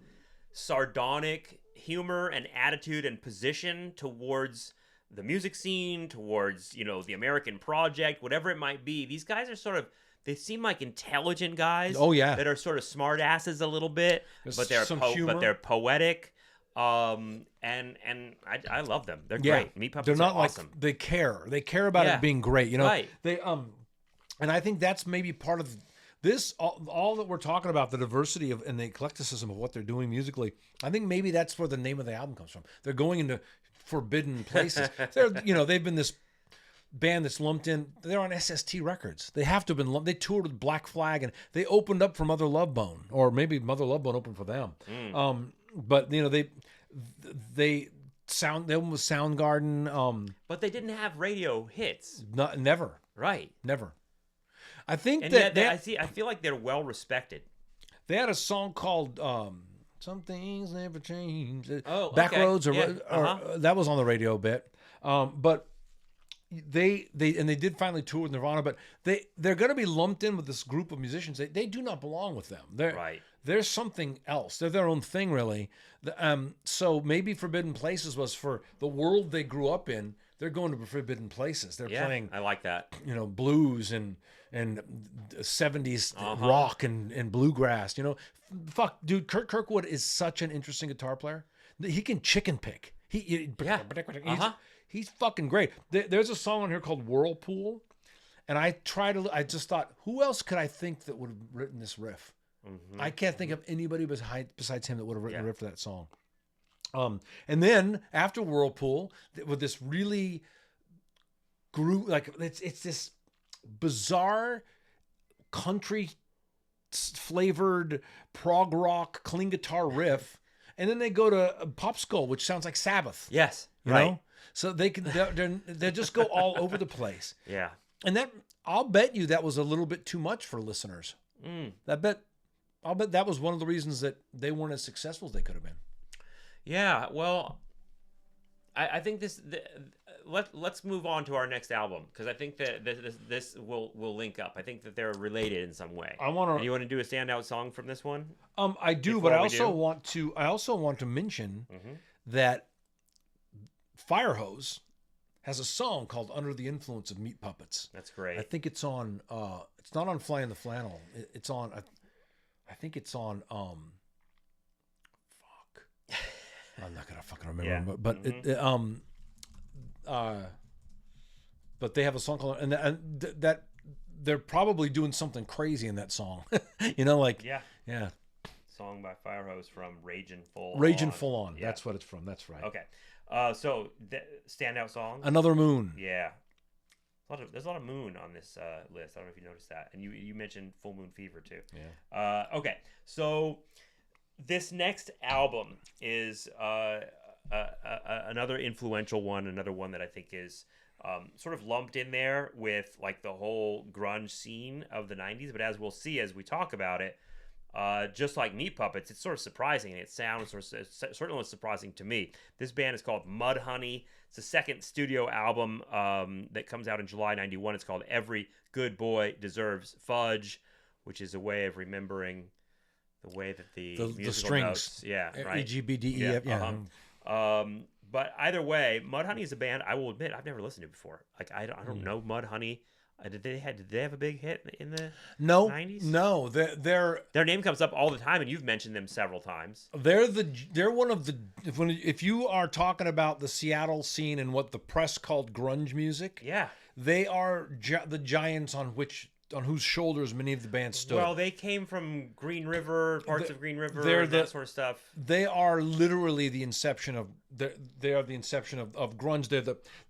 sardonic humor and attitude and position towards the music scene, towards, the American project, whatever it might be. These guys are they seem like intelligent guys. Oh, yeah. That are sort of smart asses a little bit, but they're poetic. And I love them. They're great. Meat Puppets They're not are awesome. like they care. They care about it being great. You know, right. They and I think that's maybe part of this. All that we're talking about, the diversity of and the eclecticism of what they're doing musically. I think maybe that's where the name of the album comes from. They're going into forbidden places. They've been this band that's lumped in. They're on SST Records. They have to have been lumped. They toured with Black Flag, and they opened up for Mother Love Bone, or maybe Mother Love Bone opened for them. But they almost Soundgarden. But they didn't have radio hits. Never. Right. Never. I think and that I feel like they're well respected. They had a song called "Some Things Never Change." Oh, Backroads, okay. or that was on the radio a bit. But they did finally tour with Nirvana, but they're going to be lumped in with this group of musicians. They do not belong with them. They're something else. They're their own thing, really. So maybe Forbidden Places was for the world they grew up in. They're going to forbidden places. They're playing. I like that. Blues and 70s rock and bluegrass. Fuck, dude. Kurt Kirkwood is such an interesting guitar player. He can chicken pick. He's fucking great. There's a song on here called Whirlpool, and I just thought, who else could I think that would have written this riff? Mm-hmm. I can't think of anybody besides him that would have written a riff for that song. And then after Whirlpool, with this really groove, like it's this bizarre country flavored prog rock clean guitar riff, and then they go to Pop Skull, which sounds like Sabbath. Yes, you know? So they just go all over the place. Yeah, and I'll bet you that was a little bit too much for listeners. I'll bet that was one of the reasons that they weren't as successful as they could have been. Yeah, well, I think let's move on to our next album, because I think that this will link up. I think that they're related in some way. You want to do a standout song from this one? I do, but I also want to mention that Firehose has a song called "Under the Influence of Meat Puppets." That's great. I think it's on. It's not on "Fly in the Flannel." It's on. I think it's on. Fuck. I'm not gonna fucking remember. But they have a song called, and that they're probably doing something crazy in that song. Yeah. Song by Firehose from Ragin' Full On. Yeah. That's what it's from. That's right. Okay. So standout song. Another Moon. Yeah. There's a lot of Moon on this list. I don't know if you noticed that. And you mentioned Full Moon Fever too. Yeah. Okay. So this next album is another influential one. Another one that I think is sort of lumped in there with like the whole grunge scene of the 90s. But as we'll see as we talk about it, just like Meat Puppets, it's sort of surprising. It sounds certainly surprising to me. This band is called Mudhoney. It's the second studio album that comes out in July '91. It's called Every Good Boy Deserves Fudge, which is a way of remembering the way that the musical strings, notes, right? E, G, B, D, E, F, But either way, Mudhoney is a band I will admit I've never listened to before. Like I don't know Mudhoney. Did they have a big hit in the No, 90s? no, Their name comes up all the time, and you've mentioned them several times. they're one of the if you are talking about the Seattle scene and what the press called grunge music, Yeah. they are the giants on whose shoulders many of the bands stood. Well, they came from Green River, parts of Green River, they're and that sort of stuff. They are literally the inception of they are the inception of grunge.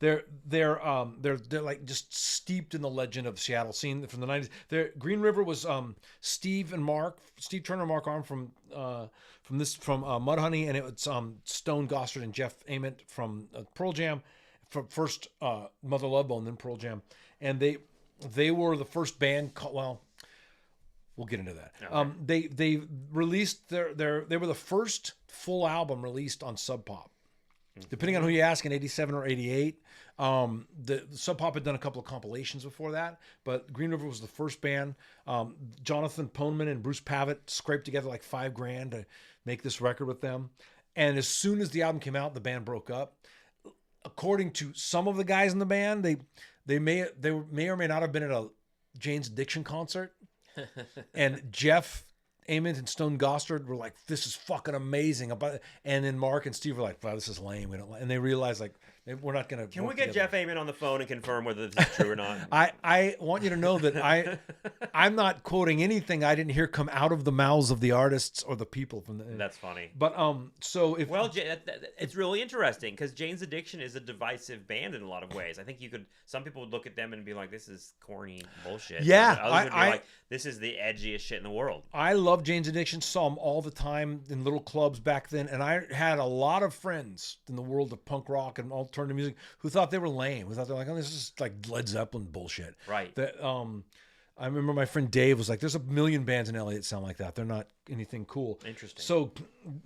They're like just steeped in the legend of the Seattle scene from the 90s. Green River was Steve Turner, Mark Arm from Mudhoney, and it's Stone Gossard and Jeff Ament from Pearl Jam, from first Mother Love Bone, then Pearl Jam, and they were the first band. Well, we'll get into that. Okay. They released they were the first full album released on Sub Pop. Depending on who you ask, in 87 or 88. The Sub Pop had done a couple of compilations before that, but Green River was the first band. Jonathan Poneman and Bruce Pavitt scraped together like $5,000 to make this record with them. And as soon as the album came out, the band broke up. According to some of the guys in the band, they may or may not have been at a Jane's Addiction concert. And Jeff Ament and Stone Gossard were like, "This is fucking amazing." And then Mark and Steve were like, "Wow, this is lame." And they realized like, we're not going to. Can we get Jeff Ament on the phone and confirm whether this is true or not? I want you to know that I'm not quoting anything I didn't hear come out of the mouths of the artists or the people from the. That's funny. But so if it's really interesting because Jane's Addiction is a divisive band in a lot of ways. I think some people would look at them and be like, "This is corny bullshit." Yeah, others would be like, "This is the edgiest shit in the world." I love Jane's Addiction. Saw them all the time in little clubs back then, and I had a lot of friends in the world of punk rock and alternative music who thought they were lame. Who thought they're like, "Oh, this is like Led Zeppelin bullshit." Right. I remember my friend Dave was like, "There's a million bands in LA that sound like that. They're not anything cool." Interesting. So,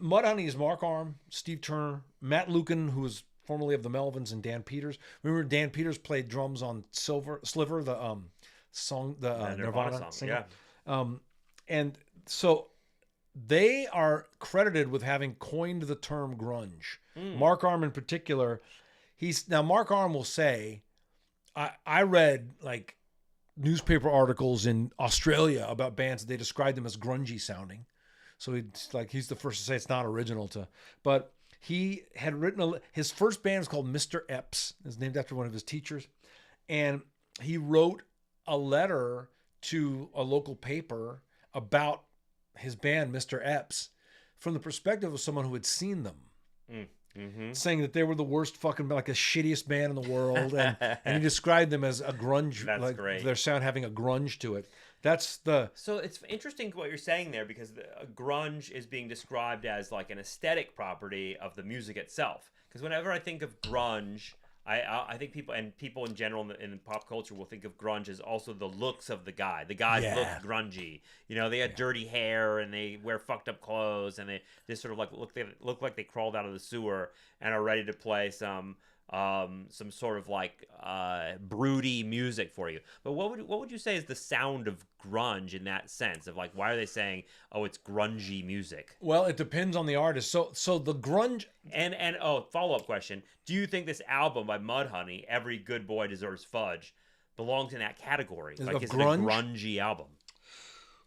Mudhoney is Mark Arm, Steve Turner, Matt Lucan, who was formerly of the Melvins, and Dan Peters. Remember, Dan Peters played drums on Sliver, the song, the Nirvana song. single. Yeah. And so they are credited with having coined the term grunge. Mark Arm in particular. Mark Arm will say, I read like newspaper articles in Australia about bands that they described them as grungy sounding. So he's the first to say it's not original but he had written his first band is called Mr. Epps. It's named after one of his teachers. And he wrote a letter to a local paper about his band, Mr. Epps, from the perspective of someone who had seen them. Saying that they were the worst fucking, like the shittiest band in the world, and he described them as a grunge. That's like great. Their sound having a grunge to it. So it's interesting what you're saying there because grunge is being described as like an aesthetic property of the music itself. Because whenever I think of grunge, I think people in general in pop culture will think of grunge as also the looks of the guy. The guys look grungy. You know, they had dirty hair and they wear fucked up clothes and they just sort of like look like they crawled out of the sewer and are ready to play some sort of like broody music for you. But what would you say is the sound of grunge in that sense of like, why are they saying, oh, it's grungy music? Well, it depends on the artist. So the grunge and follow-up question, do you think this album by Mudhoney, Every Good Boy Deserves Fudge, belongs in that category? Like, is it a grungy album?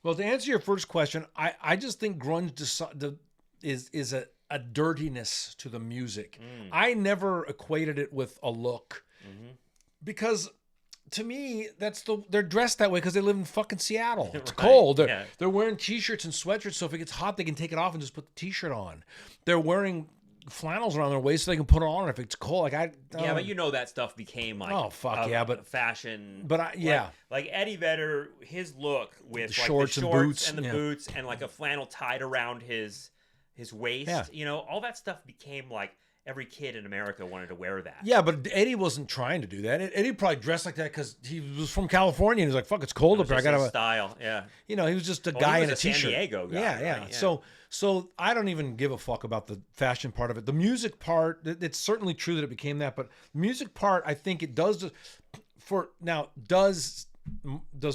Well, to answer your first question, I just think grunge is a dirtiness to the music. I never equated it with a look because to me they're dressed that way because they live in fucking Seattle. It's cold. They're wearing t-shirts and sweatshirts, so if it gets hot they can take it off and just put the t-shirt on. They're wearing flannels around their waist so they can put it on if it's cold. But you know that stuff became like but fashion. But like Eddie Vedder, his look with the shorts and boots and the boots and like a flannel tied around his waist, you know, all that stuff became like every kid in America wanted to wear that. Yeah, but Eddie wasn't trying to do that. Eddie probably dressed like that because he was from California and he was like, "Fuck, it's cold up here. I got to style." Yeah, you know, he was just a guy in a t-shirt. San Diego guy. Yeah. Right? So I don't even give a fuck about the fashion part of it. The music part, it's certainly true that it became that, but the music part, I think it does. Does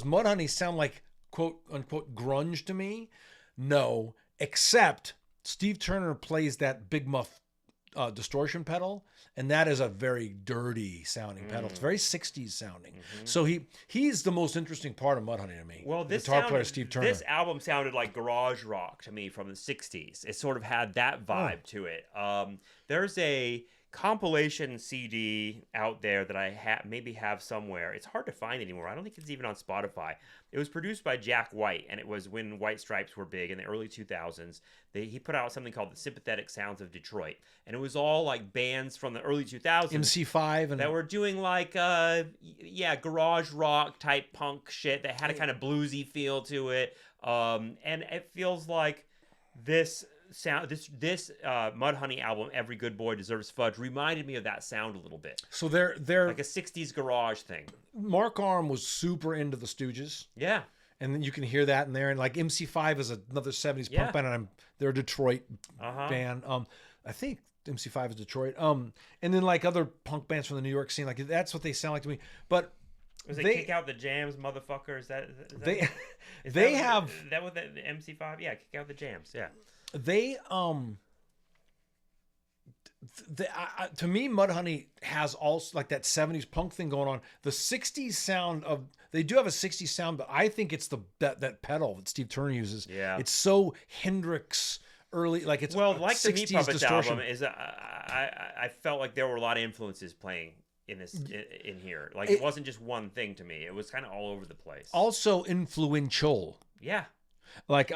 Mudhoney sound like quote unquote grunge to me? No, except Steve Turner plays that big muff distortion pedal, and that is a very dirty sounding pedal. It's very 60s sounding. So he's the most interesting part of Mudhoney to me. Well, the guitar player Steve Turner. This album sounded like garage rock to me from the 60s. It sort of had that vibe to it. There's a compilation CD out there that I maybe have somewhere. It's hard to find anymore. I don't think it's even on Spotify. It was produced by Jack White, and it was when White Stripes were big in the early 2000s. He put out something called the Sympathetic Sounds of Detroit, and it was all like bands from the early 2000s. MC5 and that were doing like garage rock type punk shit that had a kind of bluesy feel to it. And it feels like this Mudhoney album, Every Good Boy Deserves Fudge, reminded me of that sound a little bit. So they're like a 60s garage thing. Mark Arm was super into the Stooges. Yeah. And then you can hear that in there. And like MC5 is another 70s punk band, and they're a Detroit band. I think MC5 is Detroit. And then like other punk bands from the New York scene, like that's what they sound like to me. But was it Kick Out the Jams, motherfucker? Is that what the MC5? Yeah, Kick Out the Jams. Yeah. To me, Mudhoney has also like that 70s punk thing going on. The 60s sound they do have a 60s sound, but I think it's that pedal that Steve Turner uses. Yeah, it's so Hendrix early, like it's like 60s the Meat Puppets distortion. album is. I felt like there were a lot of influences playing in here. Like it wasn't just one thing to me. It was kind of all over the place. Also influential. Yeah, like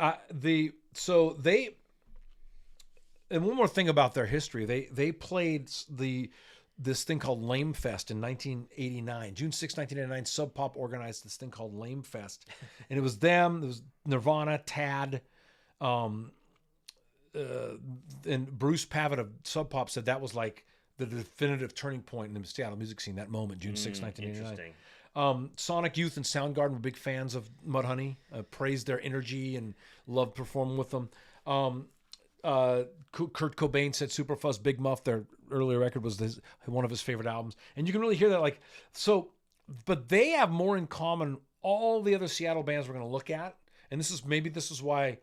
And one more thing about their history, they played this thing called Lame Fest in 1989. June 6, 1989, Sub Pop organized this thing called Lame Fest. And it was them, it was Nirvana, Tad, and Bruce Pavitt of Sub Pop said that was like the definitive turning point in the Seattle music scene, that moment, June 6, 1989. Sonic Youth and Soundgarden were big fans of Mudhoney, praised their energy and loved performing with them. Kurt Cobain said Superfuzz Big Muff, their earlier record, was one of his favorite albums. And you can really hear that, but they have more in common, all the other Seattle bands we're going to look at. And this is why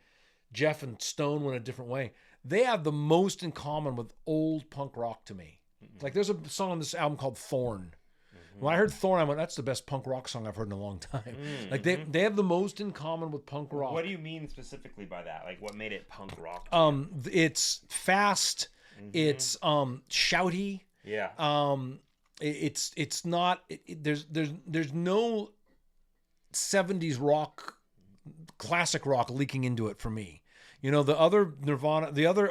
Jeff and Stone went a different way. They have the most in common with old punk rock to me. Like there's a song on this album called Thorn. When I heard Thorn, I went, that's the best punk rock song I've heard in a long time. Like they have the most in common with punk rock. What do you mean specifically by that? Like what made it punk rock? It's fast. It's shouty. Yeah. It's not. There's no 70s rock, classic rock leaking into it for me. You know, the other Nirvana, the other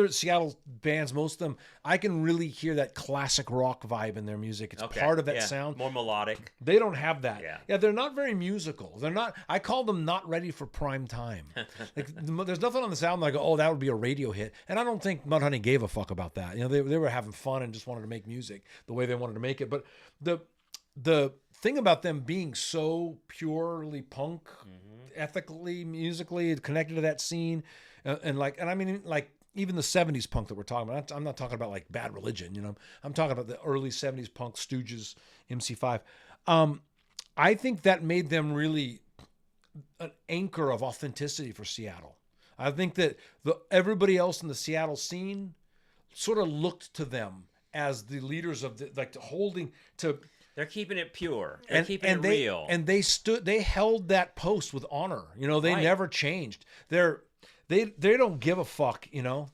Seattle bands, most of them, I can really hear that classic rock vibe in their music. It's part of that sound. More melodic. They don't have that. Yeah, they're not very musical. They're not, I call them not ready for prime time. Like, there's nothing on this album like, oh, that would be a radio hit. And I don't think Mudhoney gave a fuck about that. You know, they were having fun and just wanted to make music the way they wanted to make it. But the thing about them being so purely punk, ethically, musically connected to that scene, and I mean even the 70s punk that we're talking about, I'm not talking about like Bad Religion, you know, I'm talking about the early 70s punk, Stooges, MC5. I think that made them really an anchor of authenticity for Seattle. I think that everybody else in the Seattle scene sort of looked to them as the leaders of they're keeping it pure. They're keeping it real. And they held that post with honor. You know, they never changed. They don't give a fuck, you know.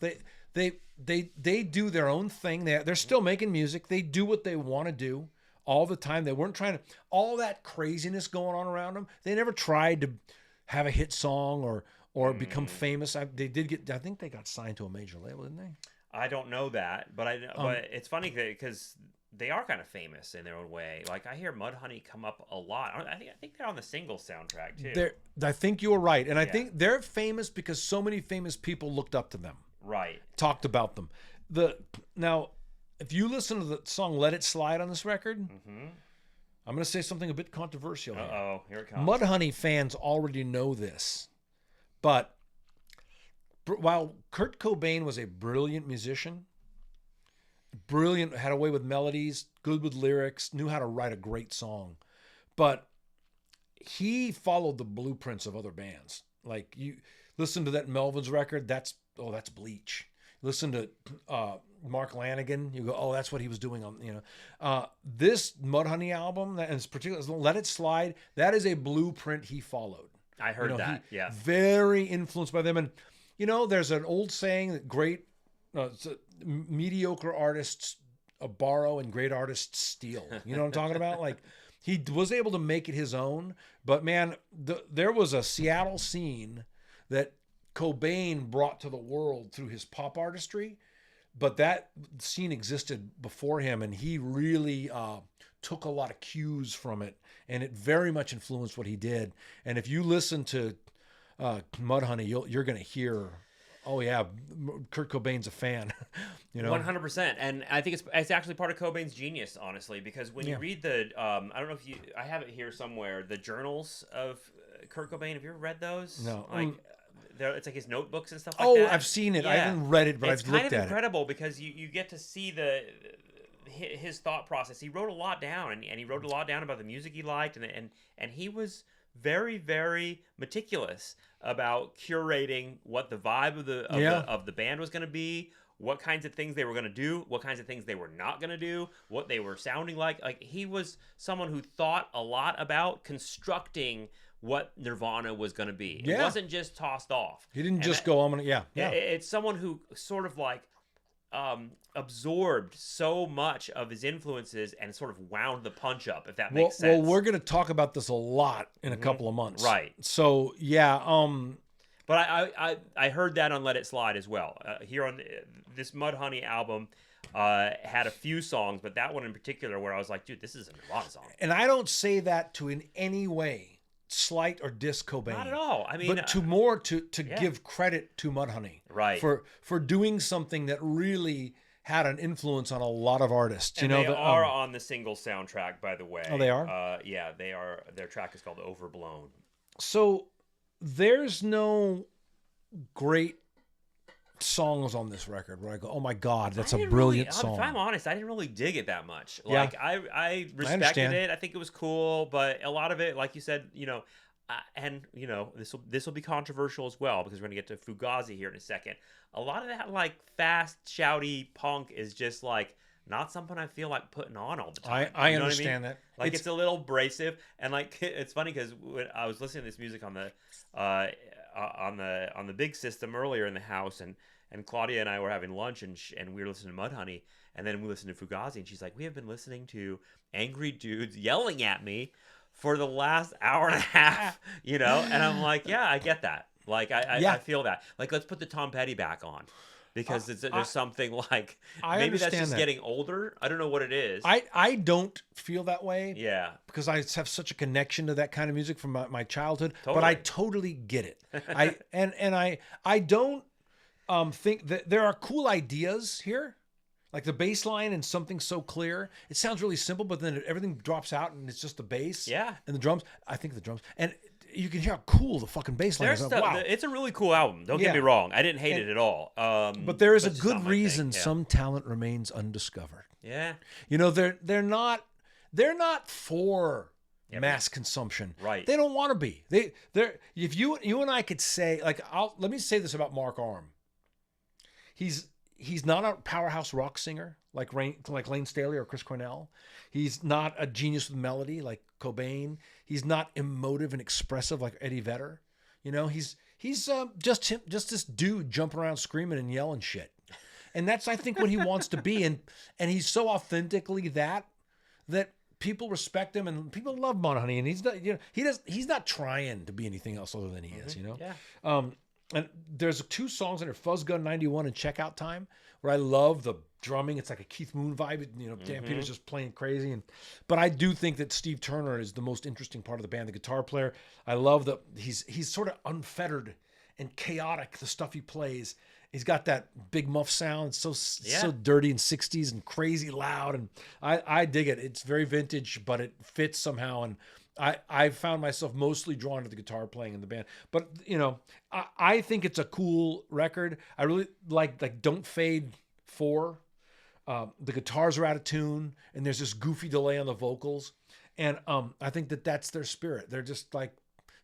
They do their own thing. They're still making music. They do what they want to do all the time. They weren't trying to, all that craziness going on around them. They never tried to have a hit song or become famous. I think they got signed to a major label, didn't they? I don't know that, but but it's funny because they are kind of famous in their own way. Like I hear Mudhoney come up a lot. I think they're on the single soundtrack too. I think you're right, and I think they're famous because so many famous people looked up to them. Right. Talked about them. Now, if you listen to the song "Let It Slide" on this record, I'm going to say something a bit controversial. Here it comes. Mudhoney fans already know this, but while Kurt Cobain was a brilliant musician, brilliant, had a way with melodies, good with lyrics, knew how to write a great song, but he followed the blueprints of other bands. Like you listen to that Melvins record, that's Bleach. listen to Mark Lanigan, you go, oh, that's what he was doing on, this Mudhoney album, and it's particularly Let It Slide, that is a blueprint he followed. I heard that. Yeah. Very influenced by them. And, there's an old saying that mediocre artists borrow and great artists steal. You know what I'm talking about? Like, he was able to make it his own. But, man, there was a Seattle scene that Cobain brought to the world through his pop artistry. But that scene existed before him, and he really took a lot of cues from it, and it very much influenced what he did. And if you listen to Mudhoney, you're going to hear, oh yeah, Kurt Cobain's a fan. 100%. And I think it's actually part of Cobain's genius, honestly, because when you read the I don't know if I have it here somewhere, the journals of Kurt Cobain. Have you ever read those? No. It's like his notebooks and stuff like that. Oh, I've seen it. Yeah. I haven't read it, but I've looked at it. It's kind of incredible because you get to see his thought process. He wrote a lot down, and he wrote a lot down about the music he liked, and he was very, very meticulous about curating what the vibe of the band was going to be, what kinds of things they were going to do, what kinds of things they were not going to do, what they were sounding like. Like, he was someone who thought a lot about constructing what Nirvana was going to be. It wasn't just tossed off. He didn't just go, I'm going to, yeah. It's someone who sort of like absorbed so much of his influences and sort of wound the punch up, if that makes sense. Well, we're going to talk about this a lot in a couple of months. Right. So, yeah. But I heard that on Let It Slide as well. Here on this Mudhoney album, had a few songs, but that one in particular where I was like, dude, this is a Nirvana song. And I don't say that to in any way slight or diss Cobain. Not at all. I mean, but to give credit to Mudhoney, right, for doing something that really had an influence on a lot of artists. And they are on the single soundtrack, by the way. Oh, they are. Yeah, they are. Their track is called Overblown. So there's no great songs on this record where I go, oh my God, that's a brilliant song. If I'm honest, I didn't really dig it that much. Like, I respected it. I think it was cool, but a lot of it, like you said, this will be controversial as well because we're going to get to Fugazi here in a second. A lot of that like fast, shouty punk is just like not something I feel like putting on all the time. I understand that. Like, it's a little abrasive, and like it's funny because when I was listening to this music on the big system earlier in the house, and Claudia and I were having lunch, and we were listening to Mudhoney, and then we listened to Fugazi, and she's like, we have been listening to angry dudes yelling at me for the last hour and a half, and I'm like, yeah, I get that. Like, I feel that. Like, let's put the Tom Petty back on. Because there's something like, maybe that's just getting older. I don't know what it is. I don't feel that way. Yeah. Because I have such a connection to that kind of music from my childhood. Totally. But I totally get it. I don't think that there are cool ideas here. Like the bass line and something so clear. It sounds really simple, but then everything drops out and it's just the bass. Yeah. And the drums. I think the drums. And you can hear how cool the fucking bass line is. Wow. It's a really cool album. Don't get me wrong. I didn't hate it at all. But there is a good reason some talent remains undiscovered. Yeah. They're not for mass consumption. Right. They don't want to be. They're if you and I could say, like, let me say this about Mark Arm. He's not a powerhouse rock singer like Lane Staley or Chris Cornell. He's not a genius with melody like Cobain. He's not emotive and expressive like Eddie Vedder. He's just this dude jumping around screaming and yelling shit. And that's, I think, what he wants to be. And he's so authentically that people respect him and people love Mudhoney. And he's not, he's not trying to be anything else other than he is, Yeah. And there's 2 songs under Fuzz Gun 91 and Checkout Time where I love the drumming. It's like a Keith Moon vibe. Dan Peters just playing crazy. But I do think that Steve Turner is the most interesting part of the band, the guitar player. I love that he's sort of unfettered and chaotic, the stuff he plays. He's got that big muff sound, so dirty and 60s and crazy loud. And I dig it. It's very vintage, but it fits somehow. And I found myself mostly drawn to the guitar playing in the band. But, I think it's a cool record. I really like Don't Fade 4. The guitars are out of tune, and there's this goofy delay on the vocals. And I think that's their spirit. They're just like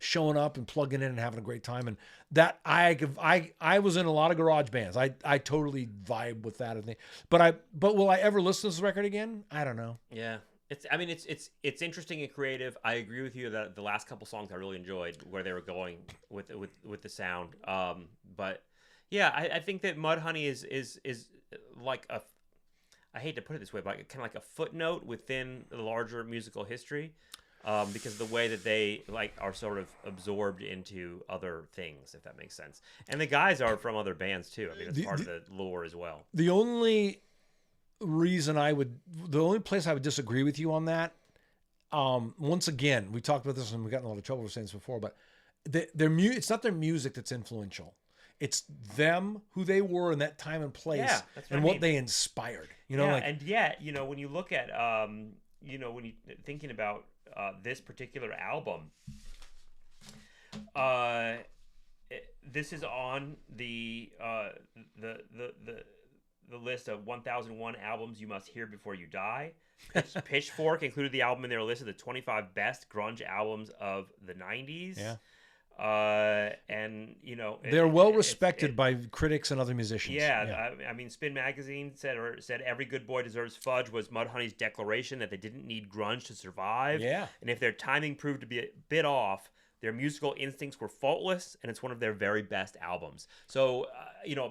showing up and plugging in and having a great time. And that I was in a lot of garage bands. I totally vibe with that. I think, but will I ever listen to this record again? I don't know. Yeah. It's interesting and creative. I agree with you that the last couple songs I really enjoyed where they were going with the sound. But yeah, I think that Mudhoney is like I hate to put it this way, but kind of like a footnote within the larger musical history, because of the way that they like are sort of absorbed into other things, if that makes sense. And the guys are from other bands too. I mean, it's part of the lore as well. The only place I would disagree with you on that, once again, we talked about this and we got in a lot of trouble for saying this before, but it's not their music that's influential. It's them, who they were in that time and place, and what they inspired. And yet, when you look at, when you thinking about this particular album, this is on the list of 1001 albums you must hear before you die. Pitchfork included the album in their list of the 25 best grunge albums of the 90s. Yeah. And they're well respected by critics and other musicians. Yeah. I mean, Spin Magazine said every good boy deserves Fudge was Mudhoney's declaration that they didn't need grunge to survive. Yeah. And if their timing proved to be a bit off, their musical instincts were faultless, and it's one of their very best albums. So,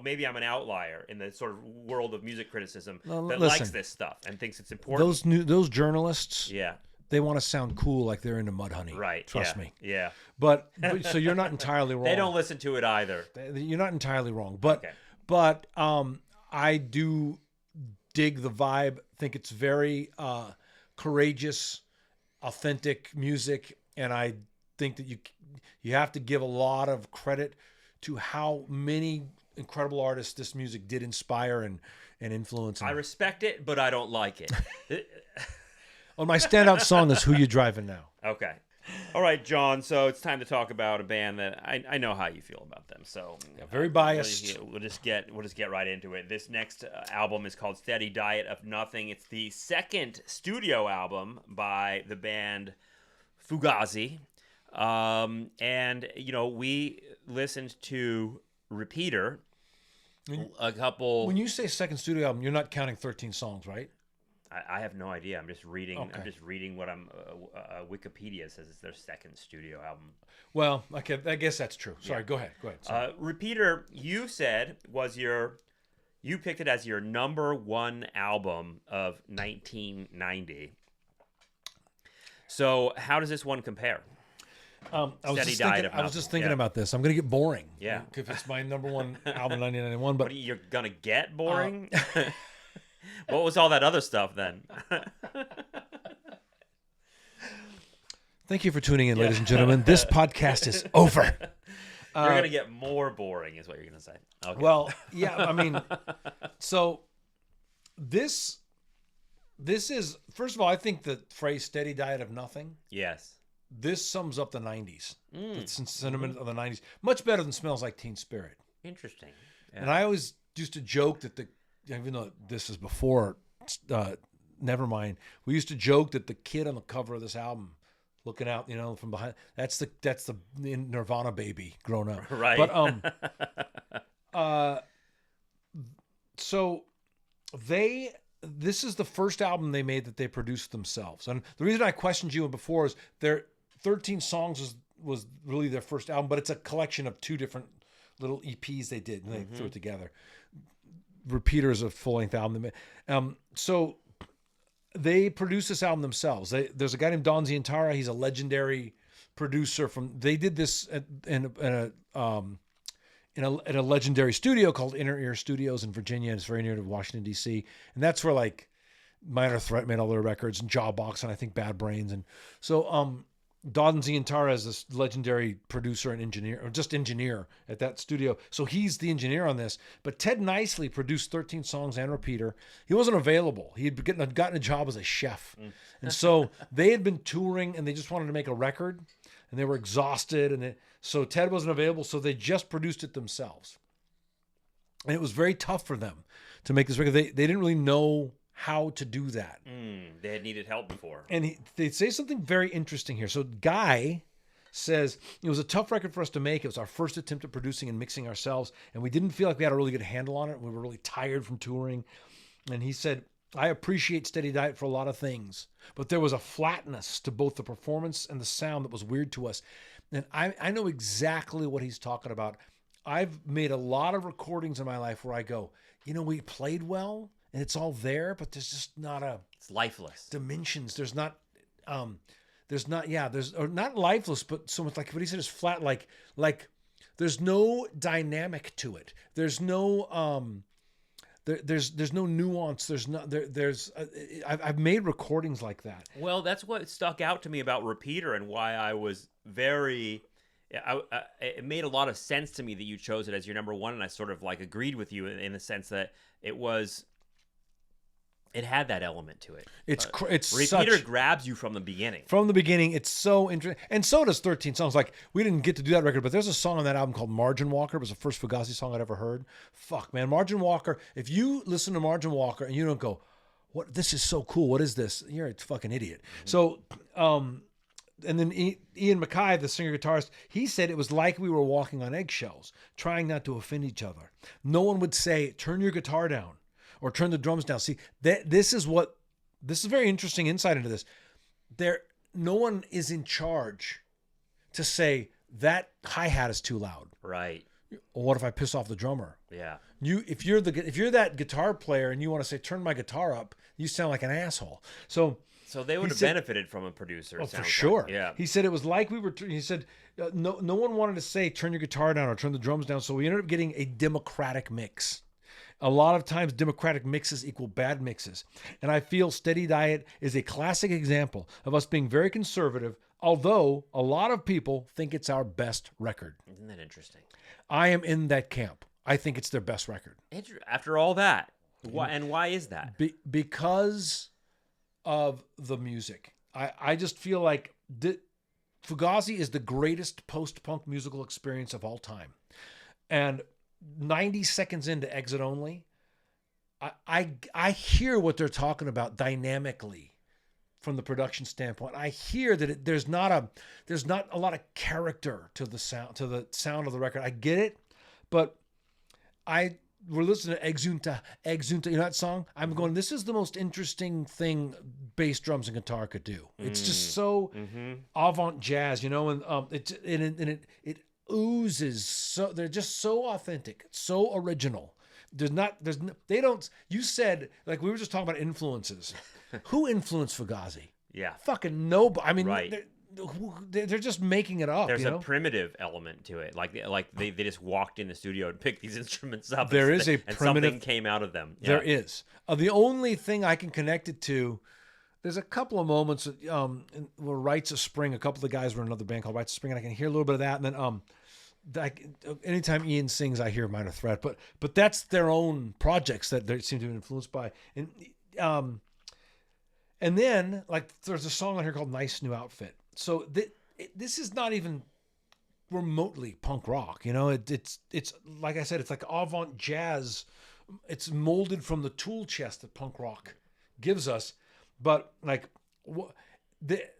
maybe I'm an outlier in the sort of world of music criticism likes this stuff and thinks it's important. Those journalists, yeah, they want to sound cool like they're into Mudhoney. Right. Trust me. Yeah. But so you're not entirely wrong. They don't listen to it either. You're not entirely wrong. But I do dig the vibe. Think it's very courageous, authentic music, and I think that you have to give a lot of credit to how many incredible artists this music did inspire and influence. I respect it, but I don't like it. Well, my standout song is "Who You Driving Now." Okay. All right, John. So it's time to talk about a band that I know how you feel about them. So very biased. We'll just get right into it. This next album is called "Steady Diet of Nothing." It's the second studio album by the band Fugazi. And we listened to Repeater a couple. When you say second studio album, you're not counting 13 songs, right? I have no idea. I'm just reading. Okay. I'm just reading what Wikipedia says is their second studio album. Well, okay, I guess that's true. Sorry, go ahead. Sorry. Repeater, you said you picked it as your number one album of 1990. So how does this one compare? I was just thinking about this. I'm going to get boring. Yeah. If it's my number one album, 1991. But you're going to get boring? What was all that other stuff then? Thank you for tuning in, ladies and gentlemen. This podcast is over. You're going to get more boring is what you're going to say. Okay. Well, yeah, I mean, so this is, first of all, I think the phrase "steady diet of nothing." Yes. This sums up the 90s. The sentiment of the 90s. Much better than "Smells Like Teen Spirit." Interesting. Yeah. And I always used to joke that even though this is before Nevermind, we used to joke that the kid on the cover of this album, looking out, from behind, that's the Nirvana baby grown up. Right. But so this is the first album they made that they produced themselves. And the reason I questioned you before is their 13 songs was really their first album, but it's a collection of two different little EPs they did, and they threw it together. Repeater is a full-length album. So they produced this album themselves. There's a guy named Don Zientara. He's a legendary producer they did this in a legendary studio called Inner Ear Studios in Virginia. And it's very near to Washington, D.C. And that's where like Minor Threat made all their records, and Jawbox, and I think Bad Brains. And so Don Zientara is this legendary producer and engineer, or just engineer at that studio. So he's the engineer on this. But Ted Nicely produced 13 songs and Repeater. He wasn't available. He had gotten a job as a chef. And so they had been touring, and they just wanted to make a record, and they were exhausted. And so Ted wasn't available, so they just produced it themselves. And it was very tough for them to make this record. They didn't really know how to do that. They had needed help before. And they say something very interesting here. So Guy says, it was a tough record for us to make. It was our first attempt at producing and mixing ourselves, and we didn't feel like we had a really good handle on it. We were really tired from touring. And he said, I appreciate Steady Diet for a lot of things, but there was a flatness to both the performance and the sound that was weird to us. And I know exactly what he's talking about. I've made a lot of recordings in my life where I go, we played well and it's all there, but there's just not it's lifeless dimensions. There's not lifeless, but so much like what he said is flat. Like there's no dynamic to it. There's no, there's no nuance. I've made recordings like that. Well, that's what stuck out to me about Repeater and why I was very. It made a lot of sense to me that you chose it as your number one, and I sort of like agreed with you in the sense that it had that element to it. It's Repeater grabs you from the beginning. From the beginning, it's so interesting, and so does 13 Songs. Like, we didn't get to do that record, but there's a song on that album called Margin Walker. It was the first Fugazi song I'd ever heard. Fuck, man, Margin Walker. If you listen to Margin Walker and you don't go, "What? This is so cool. What is this?" You're a fucking idiot. Mm-hmm. So, and then Ian MacKaye, the singer-guitarist, he said it was like we were walking on eggshells, trying not to offend each other. No one would say, "Turn your guitar down," or "Turn the drums down." See, this is very interesting insight into this. No one is in charge to say that hi-hat is too loud. Right. Well, what if I piss off the drummer? Yeah. If you're that guitar player and you want to say, "Turn my guitar up," you sound like an asshole. So they would have benefited from a producer. Oh, for sure. Like. Yeah. He said it was like he said, no one wanted to say, "Turn your guitar down" or "Turn the drums down." So we ended up getting a democratic mix. A lot of times democratic mixes equal bad mixes. And I feel Steady Diet is a classic example of us being very conservative, although a lot of people think it's our best record. Isn't that interesting? I am in that camp. I think it's their best record. After all that. Why is that? Because of the music. I just feel like Fugazi is the greatest post-punk musical experience of all time. And 90 seconds into Exit Only, I hear what they're talking about dynamically from the production standpoint. I hear that there's not a lot of character to the sound of the record. I get it, but we're listening to Exunta, you know that song? I'm going, this is the most interesting thing bass, drums, and guitar could do. It's just so avant jazz, and it oozes. So they're just so authentic, so original. You said, like, we were just talking about influences. Who influenced Fugazi? Yeah. Fucking nobody. I mean, right. They're just making it up. There's a primitive element to it. Like they just walked in the studio and picked these instruments up. There and is a and primitive. Something came out of them. Yeah. There is. The only thing I can connect it to, there's a couple of moments where Rites of Spring, a couple of the guys were in another band called Rites of Spring, and I can hear a little bit of that. And then anytime Ian sings, I hear Minor Threat. But that's their own projects that they seem to be influenced by. And then, like, there's a song on here called Nice New Outfit. So this is not even remotely punk rock, It's like I said, it's like avant jazz. It's molded from the tool chest that punk rock gives us. But like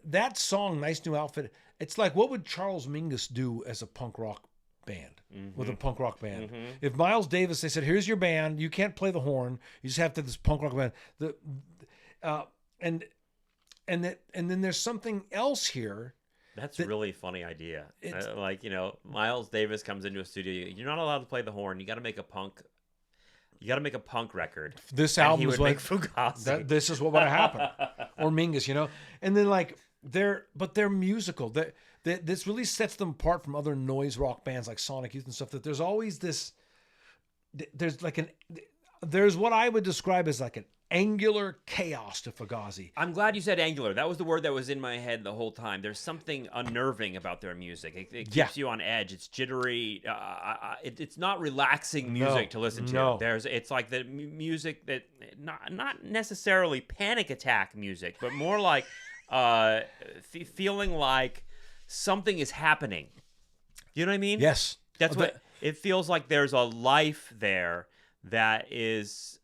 that song, Nice New Outfit, it's like, what would Charles Mingus do as a punk rock band? With a punk rock band? If Miles Davis, they said, "Here's your band. You can't play the horn. You just have to have this punk rock band." And then there's something else here. That's a really funny idea. Miles Davis comes into a studio. You're not allowed to play the horn. You got to make a punk. You got to make a punk record. This album was like Fugazi. This is what would have happened, or Mingus, And then they're musical. This really sets them apart from other noise rock bands like Sonic Youth and stuff. That there's always this. There's what I would describe as like an angular chaos to Fugazi. I'm glad you said angular. That was the word that was in my head the whole time. There's something unnerving about their music. It keeps you on edge. It's jittery. It's not relaxing music to listen to. No. It's like the music that not necessarily panic attack music, but more like feeling like something is happening. You know what I mean? Yes. That's what it feels like. There's a life there that is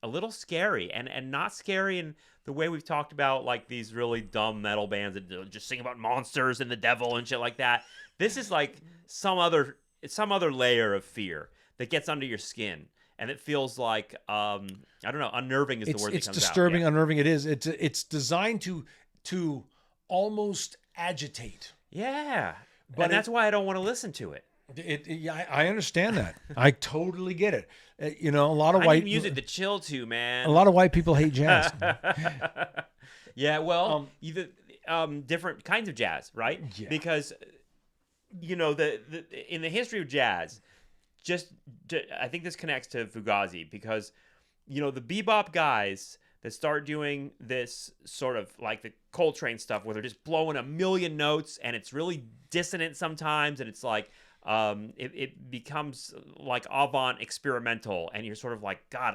a little scary, and not scary in the way we've talked about like these really dumb metal bands that just sing about monsters and the devil and shit like that. This is like some other layer of fear that gets under your skin, and it feels like I don't know, unnerving is the word that comes out. It's disturbing, unnerving. It is. It's designed to almost agitate. Yeah, but that's why I don't want to listen to it. I understand that. I totally get it. A lot of I white need music to chill to, man. A lot of white people hate jazz. Yeah, well, either different kinds of jazz, right? Yeah. Because the in the history of jazz, I think this connects to Fugazi because the bebop guys that start doing this sort of like the Coltrane stuff where they're just blowing a million notes and it's really dissonant sometimes, and it's like it becomes like avant experimental, and you're sort of like, God,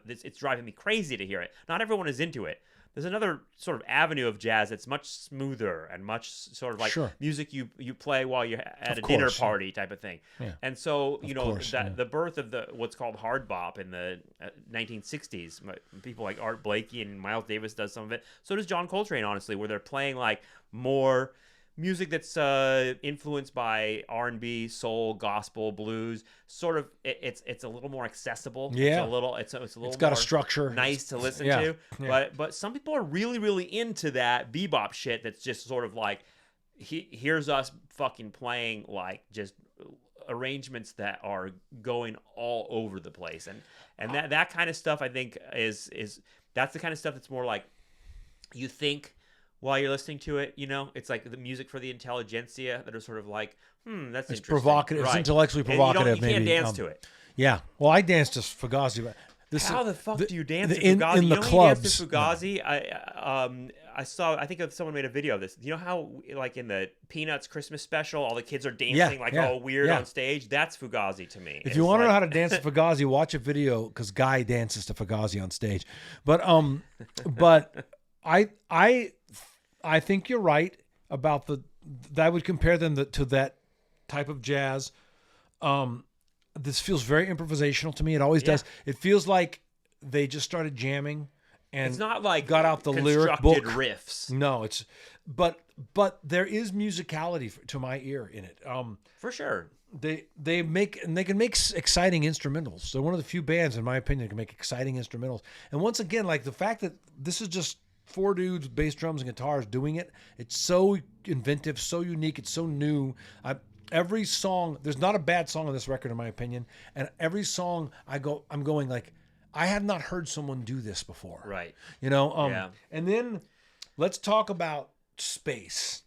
it's driving me crazy to hear it. Not everyone is into it. There's another sort of avenue of jazz that's much smoother and much sort of like music you play while you're at a dinner party type of thing. Yeah. And so, the birth of what's called hard bop in the 1960s, people like Art Blakey and Miles Davis does some of it. So does John Coltrane, honestly, where they're playing like more music that's influenced by R&B, soul, gospel, blues. Sort of, it's a little more accessible. Yeah, it's a little. It's got more a structure. Nice to listen to. Yeah. But some people are really really into that bebop shit. That's just sort of like, here's us fucking playing like just arrangements that are going all over the place, and that kind of stuff I think is that's the kind of stuff that's more like you think while you're listening to it, it's like the music for the intelligentsia that are sort of like, that's interesting. It's provocative. Right. It's intellectually provocative. You can't dance to it. Yeah. Well, I danced to Fugazi. How the fuck do you dance to Fugazi? In the clubs. Dance to Fugazi? No. I think someone made a video of this. You know how, like in the Peanuts Christmas special, all the kids are dancing all weird on stage? That's Fugazi to me. If you want to know how to dance to Fugazi, watch a video because Guy dances to Fugazi on stage. But I think you're right about I would compare them to that type of jazz. This feels very improvisational to me. It always does. It feels like they just started jamming and it's not like got out the lyric book riffs. No, but there is musicality to my ear in it. For sure. They can make exciting instrumentals. They're one of the few bands, in my opinion, that can make exciting instrumentals. And once again, like the fact that this is just 4 dudes, bass, drums, and guitars doing it. It's so inventive, so unique. It's so new. Every song, there's not a bad song on this record, in my opinion. And every song I'm going like, I have not heard someone do this before. Right. Yeah. And then let's talk about space.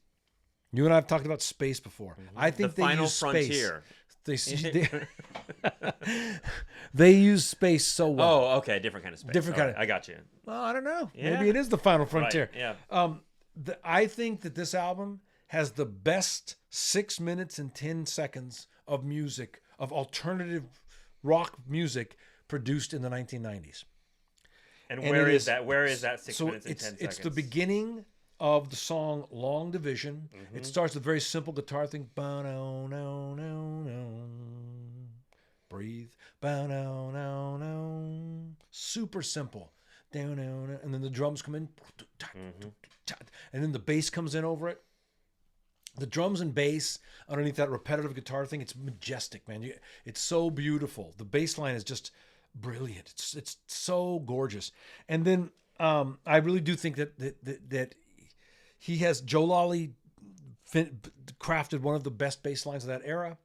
You and I have talked about space before. Mm-hmm. I think they use frontier. Space. They use space so well. Oh, okay, different kind of space. I got you. Well, I don't know. Yeah. Maybe it is the final frontier. Right. Yeah. I think that this album has the best 6 minutes and 10 seconds of music, of alternative rock music produced in the 1990s. And where is that? Where is that 6 minutes and 10 seconds? It's the beginning of the song Long Division. Mm-hmm. It starts with a very simple guitar thing. Ba-no-no-no-no. Breathe. Ba-no-no-no. Super simple. And then the drums come in. Mm-hmm. And then the bass comes in over it. The drums and bass underneath that repetitive guitar thing, it's majestic, man. It's so beautiful. The bass line is just brilliant. It's so gorgeous. And then I really do think that he has, Joe Lawley crafted one of the best bass lines of that era.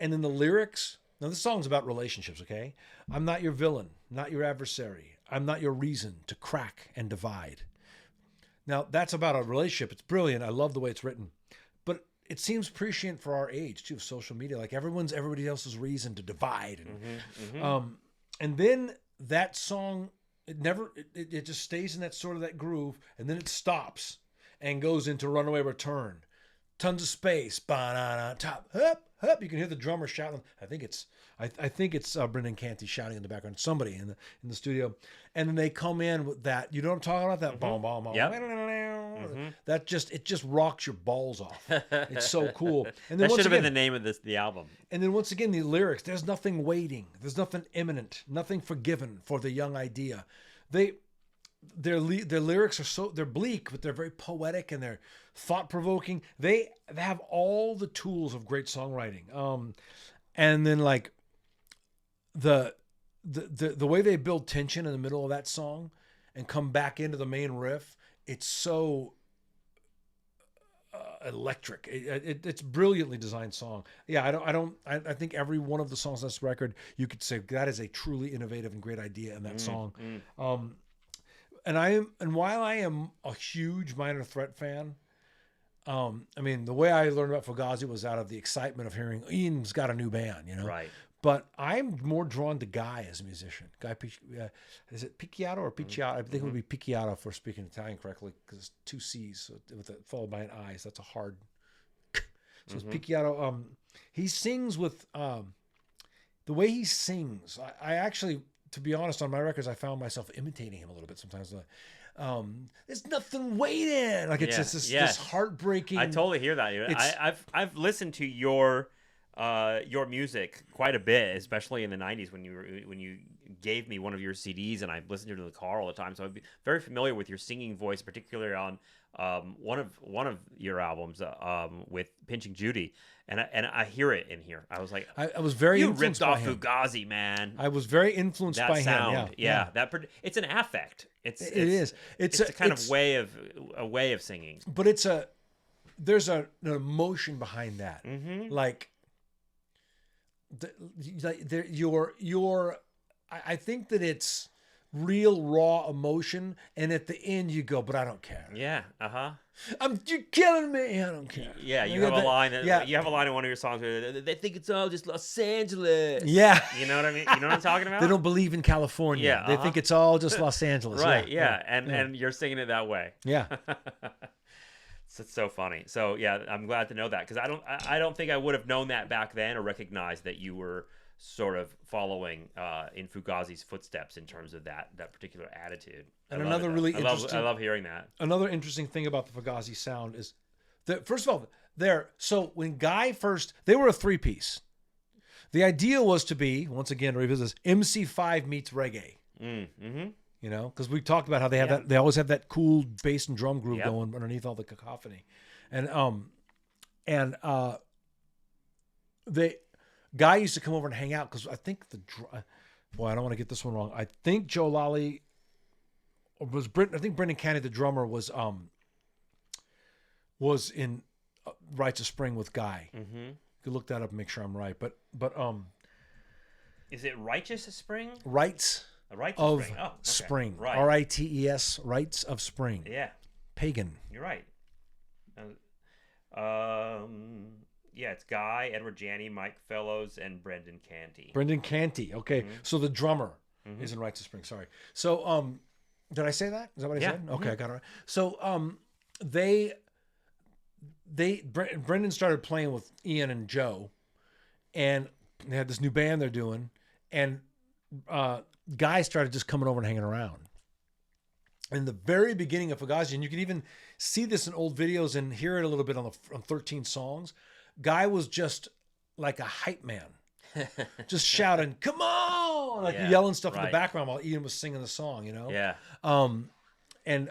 And then the lyrics, now this song's about relationships, okay? I'm not your villain, not your adversary. I'm not your reason to crack and divide. Now that's about a relationship. It's brilliant. I love the way it's written. But it seems prescient for our age too, of social media. Like everybody else's reason to divide. And then that song, it just stays in that sort of that groove, and then it stops and goes into Runaway Return. Tons of space. Ba-na-na, top, up, up. You can hear the drummer shouting. I think it's Brendan Canty shouting in the background. Somebody in the studio, and then they come in with that. You know what I'm talking about? That bomb, bomb, bomb. That just rocks your balls off. It's so cool. And then that should have been the name of the album. And then once again, the lyrics. There's nothing waiting. There's nothing imminent. Nothing forgiven for the young idea. their lyrics are they're bleak, but they're very poetic and they're thought provoking. They have all the tools of great songwriting. And then like the way they build tension in the middle of that song and come back into the main riff, it's so electric. It's brilliantly designed song. Yeah, I think every one of the songs on this record, you could say that is a truly innovative and great idea in that song. And while I am a huge Minor Threat fan, I mean, the way I learned about Fugazi was out of the excitement of hearing Ian's got a new band, you know? Right. But I'm more drawn to Guy as a musician. Guy, is it Picciotto or Picciotto? I think it would be Picciotto if we're speaking Italian correctly, because it's two C's followed by an I. So that's a hard. So it's Picciotto. He sings with the way he sings. I actually, to be honest, on my records, I found myself imitating him a little bit sometimes. There's nothing waiting. Like it's just this heartbreaking. I totally hear that. I've listened to your music quite a bit, especially in the 90s when you gave me one of your CDs, and I listened to it in the car all the time. So I'm very familiar with your singing voice, particularly on one of your albums with Pinching Judy, and I hear it in here. I was like, I was very influenced ripped by off him. Fugazi, man. I was very influenced that by sound, him. Yeah. It's an affect. It is. It's a kind of way of singing. But there's an emotion behind that. Like. I think that it's real raw emotion, and at the end you go, but I don't care. Yeah. You're killing me. I don't care. Yeah, you have a line. You have a line in one of your songs where they think it's all just Los Angeles. Yeah, you know what I mean. You know what I'm talking about? They don't believe in California. Yeah, they think it's all just Los Angeles. Right. Yeah. And you're singing it that way. Yeah. It's so funny. So yeah, I'm glad to know that, because I don't think I would have known that back then or recognized that you were sort of following in Fugazi's footsteps in terms of that particular attitude. And another really interesting. I love hearing that. Another interesting thing about the Fugazi sound is that, first of all, so when Guy first, they were a 3-piece. The idea was to be, once again, to revisit this, MC5 meets reggae. You know, because we talked about how they have that. They always have that cool bass and drum groove going underneath all the cacophony, and Guy used to come over and hang out, because I think I don't want to get this one wrong. I think Joe Lally was I think Brendan Canny, the drummer, was in Rites of Spring with Guy. You could look that up and make sure I'm right. But is it Righteous Spring? Rites. Rites of Spring. Oh, okay. Spring. Right. Rites, Rites of Spring. Yeah. Pagan. You're right. Yeah, it's Guy, Edward Janney, Mike Fellows, and Brendan Canty. Brendan Canty. Okay. So the drummer is in Rites of Spring. Sorry. So did I say that? Is that what I said? Okay, I got it right. So Brendan started playing with Ian and Joe, and they had this new band they're doing, and Guy started just coming over and hanging around. In the very beginning of Fugazi, and you can even see this in old videos and hear it a little bit on 13 songs, Guy was just like a hype man, just shouting, "Come on!" like yelling stuff in the background while Ian was singing the song, you know? Yeah. And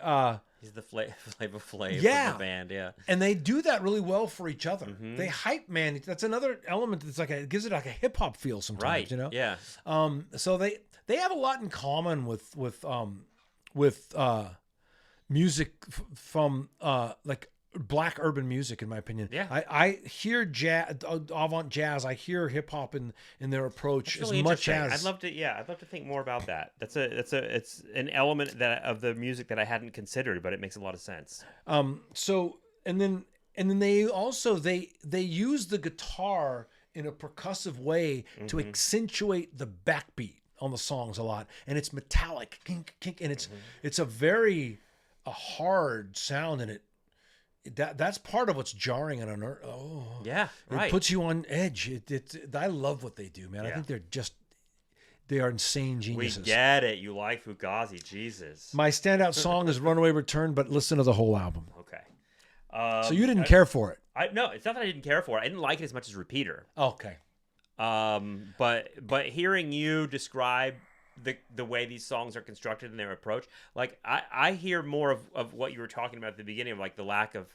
he's the Flavor Flav of the band, and they do that really well for each other. They hype man. That's another element that's like it gives it like a hip hop feel sometimes, right? You know? Yeah. So they have a lot in common with music from like black urban music, in my opinion. Yeah. I hear jazz, avant jazz. I hear hip hop in their approach really as much as I'd love to think more about that. It's an element of the music that I hadn't considered, but it makes a lot of sense. So and then they also they use the guitar in a percussive way to accentuate the backbeat on the songs a lot, and it's metallic, kink, kink, and it's a very hard sound, and that's part of what's jarring and unnerving. It puts you on edge. I love what they do, man. I think they are insane geniuses. We get it. You like Fugazi, Jesus. My standout song is "Runaway Return," but listen to the whole album. Okay. So you didn't care for it? No, it's not that I didn't care for it. I didn't like it as much as Repeater. Okay. But hearing you describe the way these songs are constructed and their approach. Like I hear more of what you were talking about at the beginning of like the lack of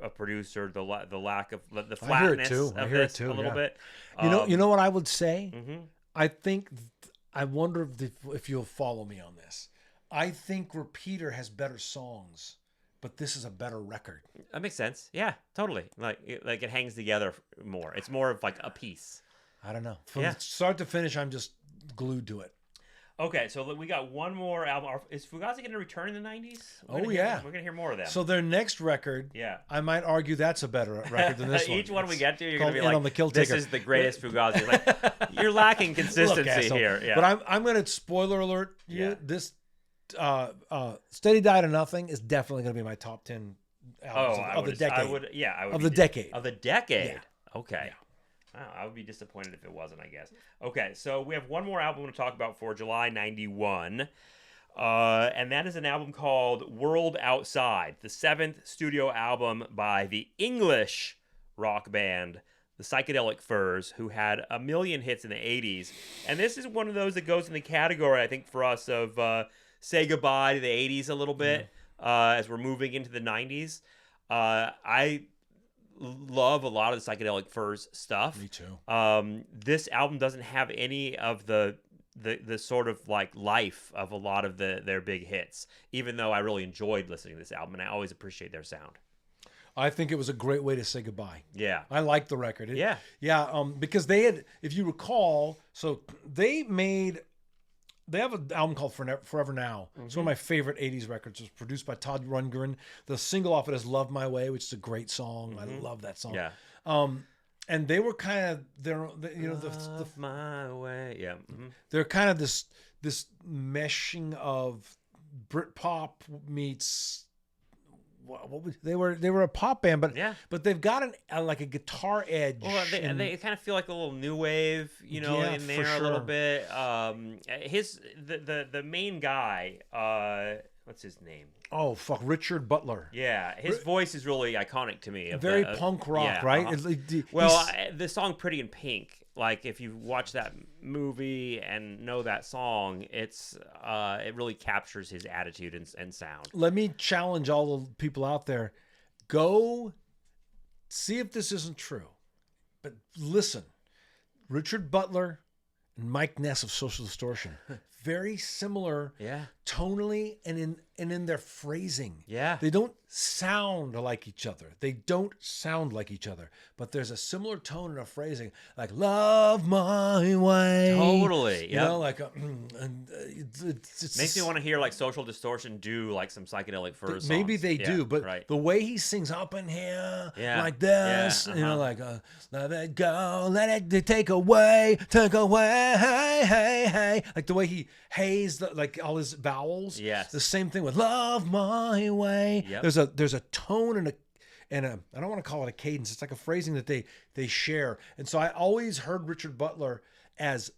a producer, the lack of the flatness of this a little bit. You know what I would say? Mhm. I think I wonder if you'll follow me on this. I think Repeater has better songs, but this is a better record. That makes sense. Yeah, totally. Like it hangs together more. It's more of like a piece. I don't know. From start to finish, I'm just glued to it. Okay, so we got one more album. Is Fugazi going to return in the 90s? We're going to hear more of them. So their next record, I might argue that's a better record than this one. Each one we get to, you're going to be like, like, on the Kill this Taker. is the greatest Fugazi. Like, you're lacking consistency here. Yeah. But I'm going to, spoiler alert, this Steady Died of Nothing is definitely going to be my top 10 albums of the decade. I would. Of the decade. Of the decade? Yeah. Okay. Yeah. Wow, I would be disappointed if it wasn't, I guess. Okay, so we have one more album to talk about for July 91. And that is an album called World Outside, the 7th studio album by the English rock band, the Psychedelic Furs, who had a million hits in the 80s. And this is one of those that goes in the category, I think, for us of say goodbye to the 80s a little bit as we're moving into the 90s. I love a lot of the Psychedelic Furs stuff. Me too. This album doesn't have any of the sort of like life of a lot of their big hits, even though I really enjoyed listening to this album and I always appreciate their sound. I think it was a great way to say goodbye. Yeah. I like the record. Yeah. Because they had, if you recall, so they have an album called Forever Now. It's one of my favorite 80s records. It was produced by Todd Rundgren. The single off it is Love My Way, which is a great song. I love that song. Yeah. And they were kind of Love My Way. Yeah. They're kind of this meshing of Britpop meets they were a pop band, but they've got like a guitar edge. Well, they kind of feel like a little new wave, in there a little bit. The main guy, what's his name? Oh fuck, Richard Butler. Yeah, his voice is really iconic to me. Very punk rock, right? The song "Pretty in Pink." Like if you watch that movie and know that song, it really captures his attitude and sound. Let me challenge all the people out there: go see if this isn't true, but listen. Richard Butler and Mike Ness of Social Distortion, very similar, tonally and in their phrasing. Yeah, they don't sound like each other. But there's a similar tone and a phrasing, like "Love My Way." Totally, yeah. Makes me want to hear like Social Distortion do like some Psychedelic Furs. Maybe songs. they do, but the way he sings up in here, like this, like "Let it go, let it take away, hey, like the way he hays like all his vowels. Yes, the same thing with "Love My Way." Yep. There's a tone and a I don't want to call it a cadence. It's like a phrasing that they share. And so I always heard Richard Butler as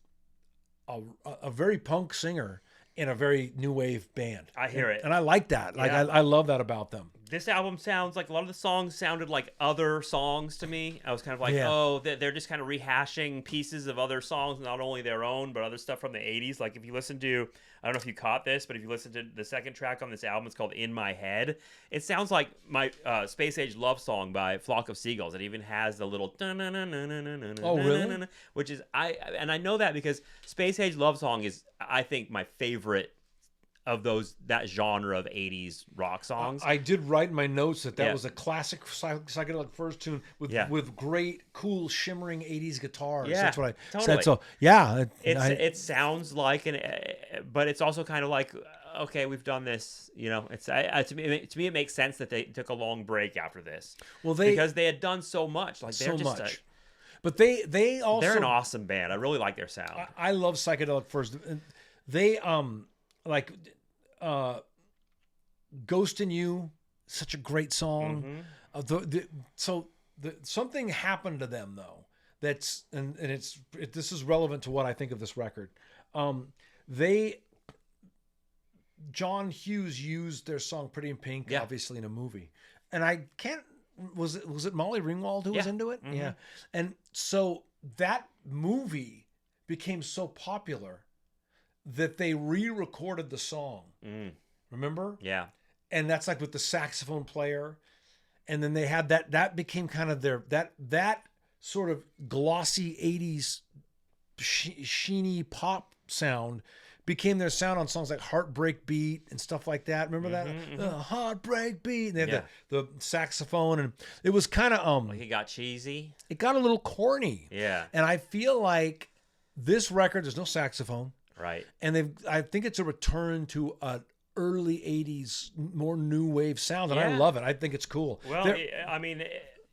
a very punk singer in a very new wave band. I hear it, and I like that. Like I love that about them. This album sounds like a lot of the songs sounded like other songs to me. I was kind of like, they're just kind of rehashing pieces of other songs, not only their own, but other stuff from the 80s. Like if you listen to, I don't know if you caught this, but if you listen to the second track on this album, it's called In My Head. It sounds like my Space Age Love Song by Flock of Seagulls. It even has the little really? Which is, I know that because Space Age Love Song is, I think, my favorite of that genre of 80s rock songs. I did write in my notes that was a classic Psychedelic Furs tune with great, cool, shimmering 80s guitars. Yeah, that's what I totally. said. So yeah, it sounds like but it's also kind of like, okay, we've done this. It's to me it makes sense that they took a long break after this. Well, because they had done so much. Like they're just much. But they're an awesome band. I really like their sound. I love Psychedelic Furs. They like Ghost in You, such a great song. Something happened to them though. This is relevant to what I think of this record. John Hughes used their song "Pretty in Pink" obviously in a movie, and I can't. Was it Molly Ringwald who was into it? Mm-hmm. Yeah, and so that movie became so popular that they re-recorded the song. Remember? Yeah. And that's like with the saxophone player. And then they had that became kind of their, that sort of glossy 80s sheeny pop sound became their sound on songs like Heartbreak Beat and stuff like that. Remember that? Heartbreak Beat. And they had the saxophone, and it was kind of like it got cheesy. It got a little corny. Yeah. And I feel like this record, there's no saxophone. Right. And I think it's a return to a early 80s more new wave sound, and I love it. I think it's cool. Well, I mean,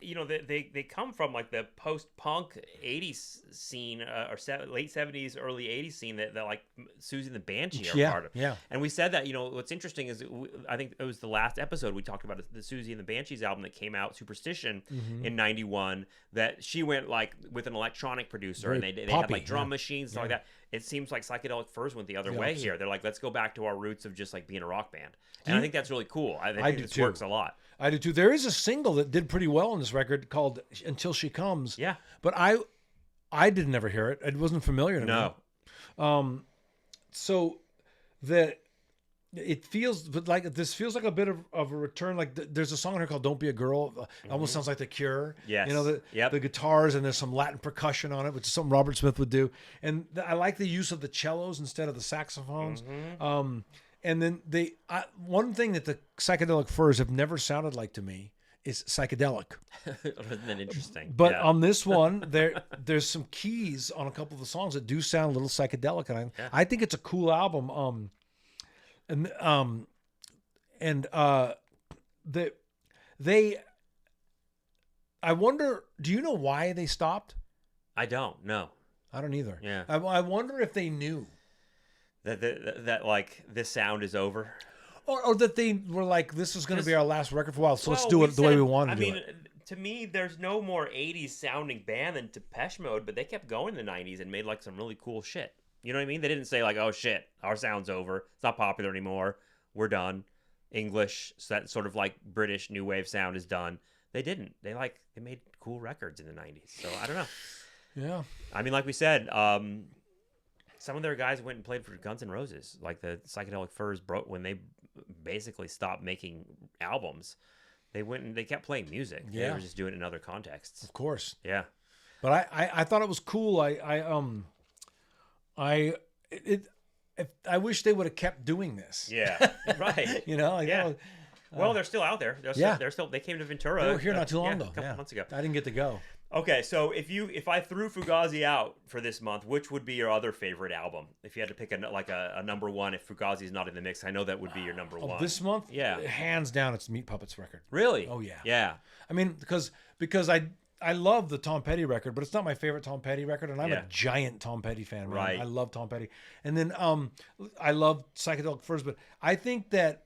you know, they come from like the post-punk 80s scene or late 70s, early 80s scene that like Susie and the Banshee are part of. Yeah. And we said that, you know, what's interesting is I think it was the last episode we talked about the Susie and the Banshees album that came out, Superstition, in 91, that she went like with an electronic producer, and they had like drum machines and stuff like that. It seems like Psychedelic Furs went the other way here. They're like, let's go back to our roots of just like being a rock band. And I think that's really cool. I think this works a lot. I do too. There is a single that did pretty well on this record called Until She Comes. Yeah. But I didn't ever hear it. It wasn't familiar to me. So it feels like this feels like a bit of a return. Like there's a song on here called Don't Be a Girl. It almost sounds like The Cure. Yes. You know, the guitars, and there's some Latin percussion on it, which is something Robert Smith would do. And I like the use of the cellos instead of the saxophones. And then one thing that the Psychedelic Furs have never sounded like to me is psychedelic. Isn't that interesting? But on this one, there's some keys on a couple of the songs that do sound a little psychedelic, and I think it's a cool album. I wonder, do you know why they stopped? I don't know. I don't either. Yeah. I wonder if they knew that like this sound is over, or that they were like, this is going to be our last record for a while, so let's do it the way we want to do it. To me, there's no more 80s sounding band than Depeche Mode, but they kept going in the 90s and made like some really cool shit. You know what I mean? They didn't say like, oh shit, our sound's over. It's not popular anymore. We're done. English, so that sort of like British new wave sound is done. They didn't. They made cool records in the 90s. So I don't know. Yeah. I mean, like we said, some of their guys went and played for Guns N' Roses. Like the Psychedelic Furs broke when they basically stopped making albums. They went and they kept playing music. Yeah. They were just doing it in other contexts. Of course. Yeah. But I thought it was cool. I wish they would have kept doing this. Yeah. Right. You know. Like, yeah. Well, they're still out there. They're still. They came to Ventura. They were here not too long ago. A couple months ago. I didn't get to go. Okay, so if I threw Fugazi out for this month, which would be your other favorite album? If you had to pick a number one, if Fugazi is not in the mix, I know that would be your number one. This month, yeah, hands down, it's Meat Puppets record. Really? Oh yeah. Yeah. I mean, because I love the Tom Petty record, but it's not my favorite Tom Petty record, and I'm a giant Tom Petty fan. Man. Right. I love Tom Petty, and then I love Psychedelic Furs, but I think that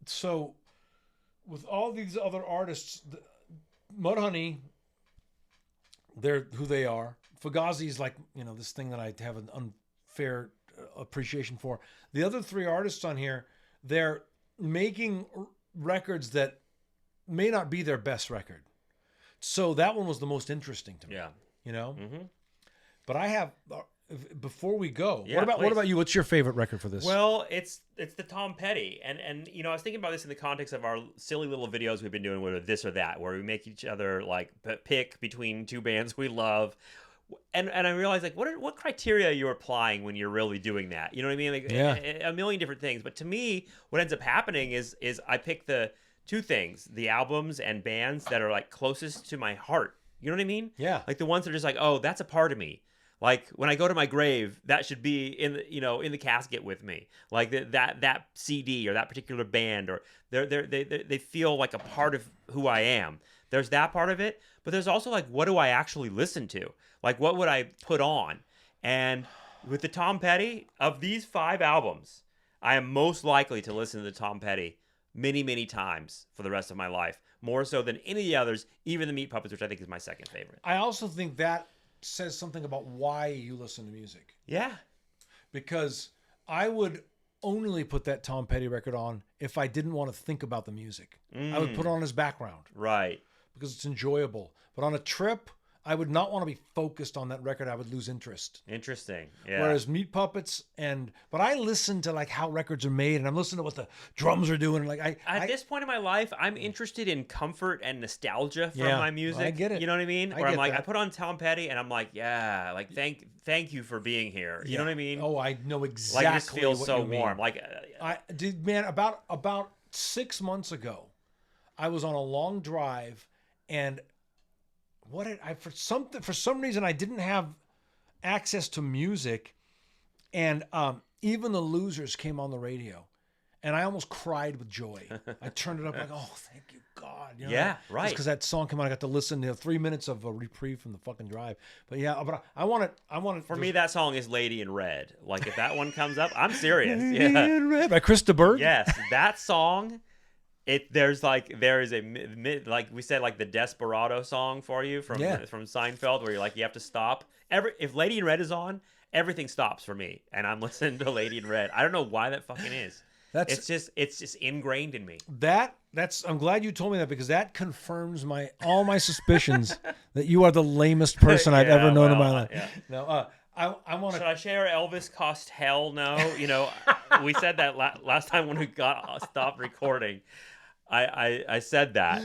so with all these other artists, Mudhoney, they're who they are. Fugazi is like, you know, this thing that I have an unfair appreciation for. The other three artists on here, they're making records that may not be their best record. So that one was the most interesting to me. Yeah. You know? Mm-hmm. But I have, before we go, Yeah, what about you? What's your favorite record for this? Well, it's the Tom Petty, and you know, I was thinking about this in the context of our silly little videos we've been doing with this or that, where we make each other like pick between two bands we love, and I realized like what criteria you're applying when you're really doing that. You know what I mean? Like a million different things. But to me, what ends up happening is I pick the two things: the albums and bands that are like closest to my heart. You know what I mean? Yeah. Like the ones that are just like, oh, that's a part of me. Like when I go to my grave, that should be in the casket with me. Like that CD or that particular band, or they feel like a part of who I am. There's that part of it, but there's also like, what do I actually listen to? Like what would I put on? And with the Tom Petty, of these 5 albums, I am most likely to listen to the Tom Petty many, many times for the rest of my life. More so than any of the others, even the Meat Puppets, which I think is my second favorite. I also think that says something about why you listen to music. Yeah. Because I would only put that Tom Petty record on if I didn't want to think about the music. I would put it on as background. Right. Because it's enjoyable. But on a trip, I would not want to be focused on that record. I would lose interest. Interesting. Yeah. Whereas Meat Puppets but I listen to like how records are made, and I'm listening to what the drums are doing. And like At this point in my life, I'm interested in comfort and nostalgia from Yeah, my music. I get it. You know what I mean? I Where I'm get like, that. I put on Tom Petty, and I'm like, yeah, like thank you for being here. You know what I mean? Oh, I know exactly. Like, it just feels what so you mean. warm. Like, I did, man. About 6 months ago, I was on a long drive, and for some reason I didn't have access to music, and Even the Losers came on the radio, and I almost cried with joy. I turned it up like, oh, thank you, God. You know, yeah, right. because that song came on, I got to listen to 3 minutes of a reprieve from the fucking drive. But yeah, but I want it. For me, that song is Lady in Red. Like, if that one comes up, I'm serious. Lady Yeah. in Red by Chris de Burgh. Yes, that song. There is like we said, like the Desperado song for you from Seinfeld, where you're like, you have to stop. If Lady in Red is on, everything stops for me, and I'm listening to Lady in Red. I don't know why that fucking is. It's just ingrained in me. I'm glad you told me that, because that confirms all my suspicions that you are the lamest person I've ever known in my life. Yeah. No, I want to. Should I share Elvis Cost Hell No? You know, we said that last time when we stopped recording. I said that,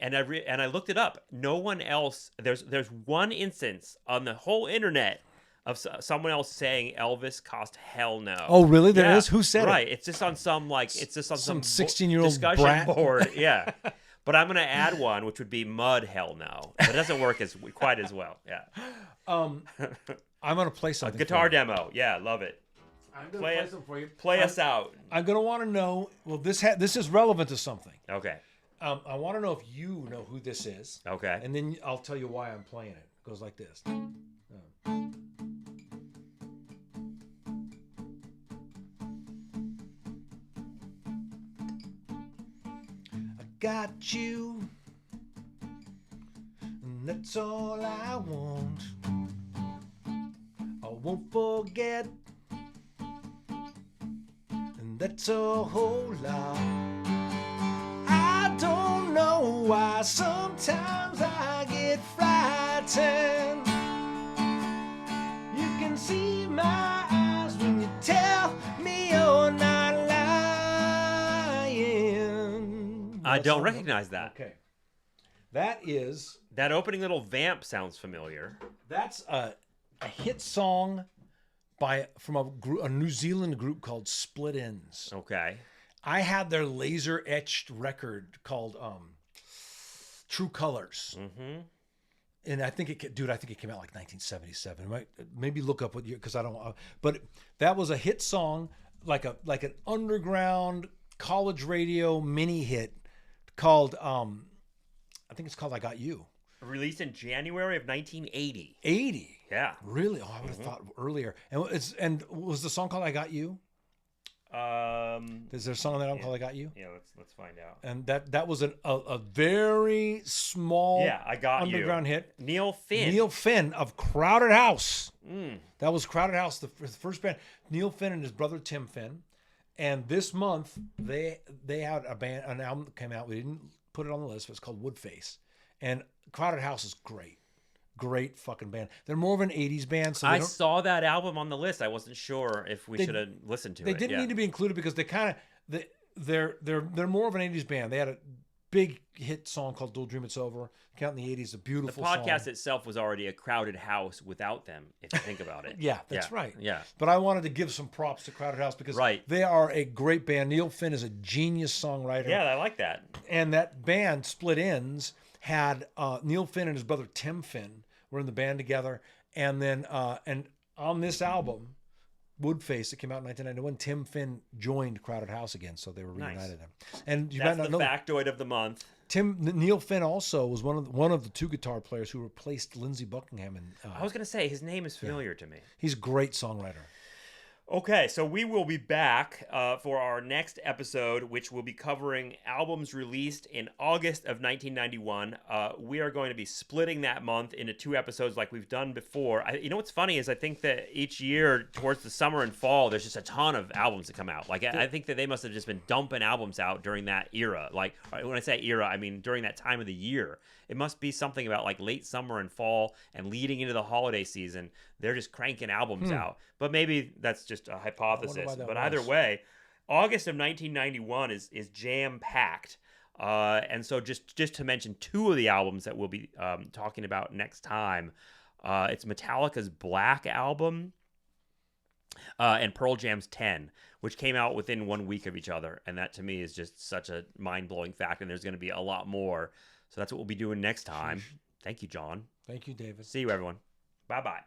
and I looked it up. No one else. There's one instance on the whole internet of someone else saying Elvis cost hell no. Oh, really? There is? Who said it? Right. It's just on some 16-year-old discussion brat board. Yeah. But I'm gonna add one, which would be Mud Hell No. But it doesn't work quite as well. Yeah. I'm gonna play something. A guitar demo. Yeah, love it. I'm gonna play something for you. Play us out. I'm gonna want to know. Well, this is relevant to something. Okay. I want to know if you know who this is. Okay. And then I'll tell you why I'm playing it. It goes like this. I got you, and that's all I want. I won't forget, and that's a whole lot. I don't know why sometimes I get frightened. You can see my eyes when you tell me you're not lying. I don't recognize that. Okay. That opening little vamp sounds familiar. That's a hit song from a New Zealand group called Split Ends. Okay. I had their laser etched record called True Colors. Mm-hmm. And I think it came out like 1977. Maybe look up what year, because I don't. But that was a hit song, like an underground college radio mini hit called I think it's called "I Got You." Released in January of 1980. 80. Yeah. Really? Oh, I would have thought earlier. And was the song called "I Got You"? Is there a song on that album called "I Got You"? Yeah, let's find out. And that was a very small I Got underground You. hit. Neil Finn of Crowded House. That was Crowded House, the first band. Neil Finn and his brother Tim Finn. And this month they had an album that came out. We didn't put it on the list, but it's called Woodface. And Crowded House is great fucking band. They're more of an 80s band. So I saw that album on the list. I wasn't sure if we should have listened to it. They didn't need to be included because they're more of an 80s band. They had a big hit song called "Don't Dream It's Over." Came out in the 80s, a beautiful song. The podcast song. itself was already a crowded house without them, if you think about it. Yeah, that's right. Yeah. But I wanted to give some props to Crowded House because they are a great band. Neil Finn is a genius songwriter. Yeah, I like that. And that band, Split Ends, had Neil Finn and his brother Tim Finn were in the band together. And then and on this album, Woodface, that came out in 1991, Tim Finn joined Crowded House again, so they were reunited. Nice. And you that's might not the know, factoid of the month. Neil Finn also was one of the two guitar players who replaced Lindsey Buckingham. I was going to say his name is familiar to me. He's a great songwriter. Okay, so we will be back for our next episode, which will be covering albums released in August of 1991. We are going to be splitting that month into 2 episodes like we've done before. You know what's funny is I think that each year towards the summer and fall, there's just a ton of albums that come out. Like, I think that they must have just been dumping albums out during that era. Like, when I say era, I mean during that time of the year. It must be something about like late summer and fall and leading into the holiday season. They're just cranking albums out. But maybe that's just a hypothesis. But either way, August of 1991 is jam-packed. And so just to mention 2 of the albums that we'll be talking about next time, it's Metallica's Black Album and Pearl Jam's 10, which came out within 1 week of each other. And that to me is just such a mind-blowing fact. And there's going to be a lot more. So that's what we'll be doing next time. Thank you, John. Thank you, David. See you, everyone. Bye-bye.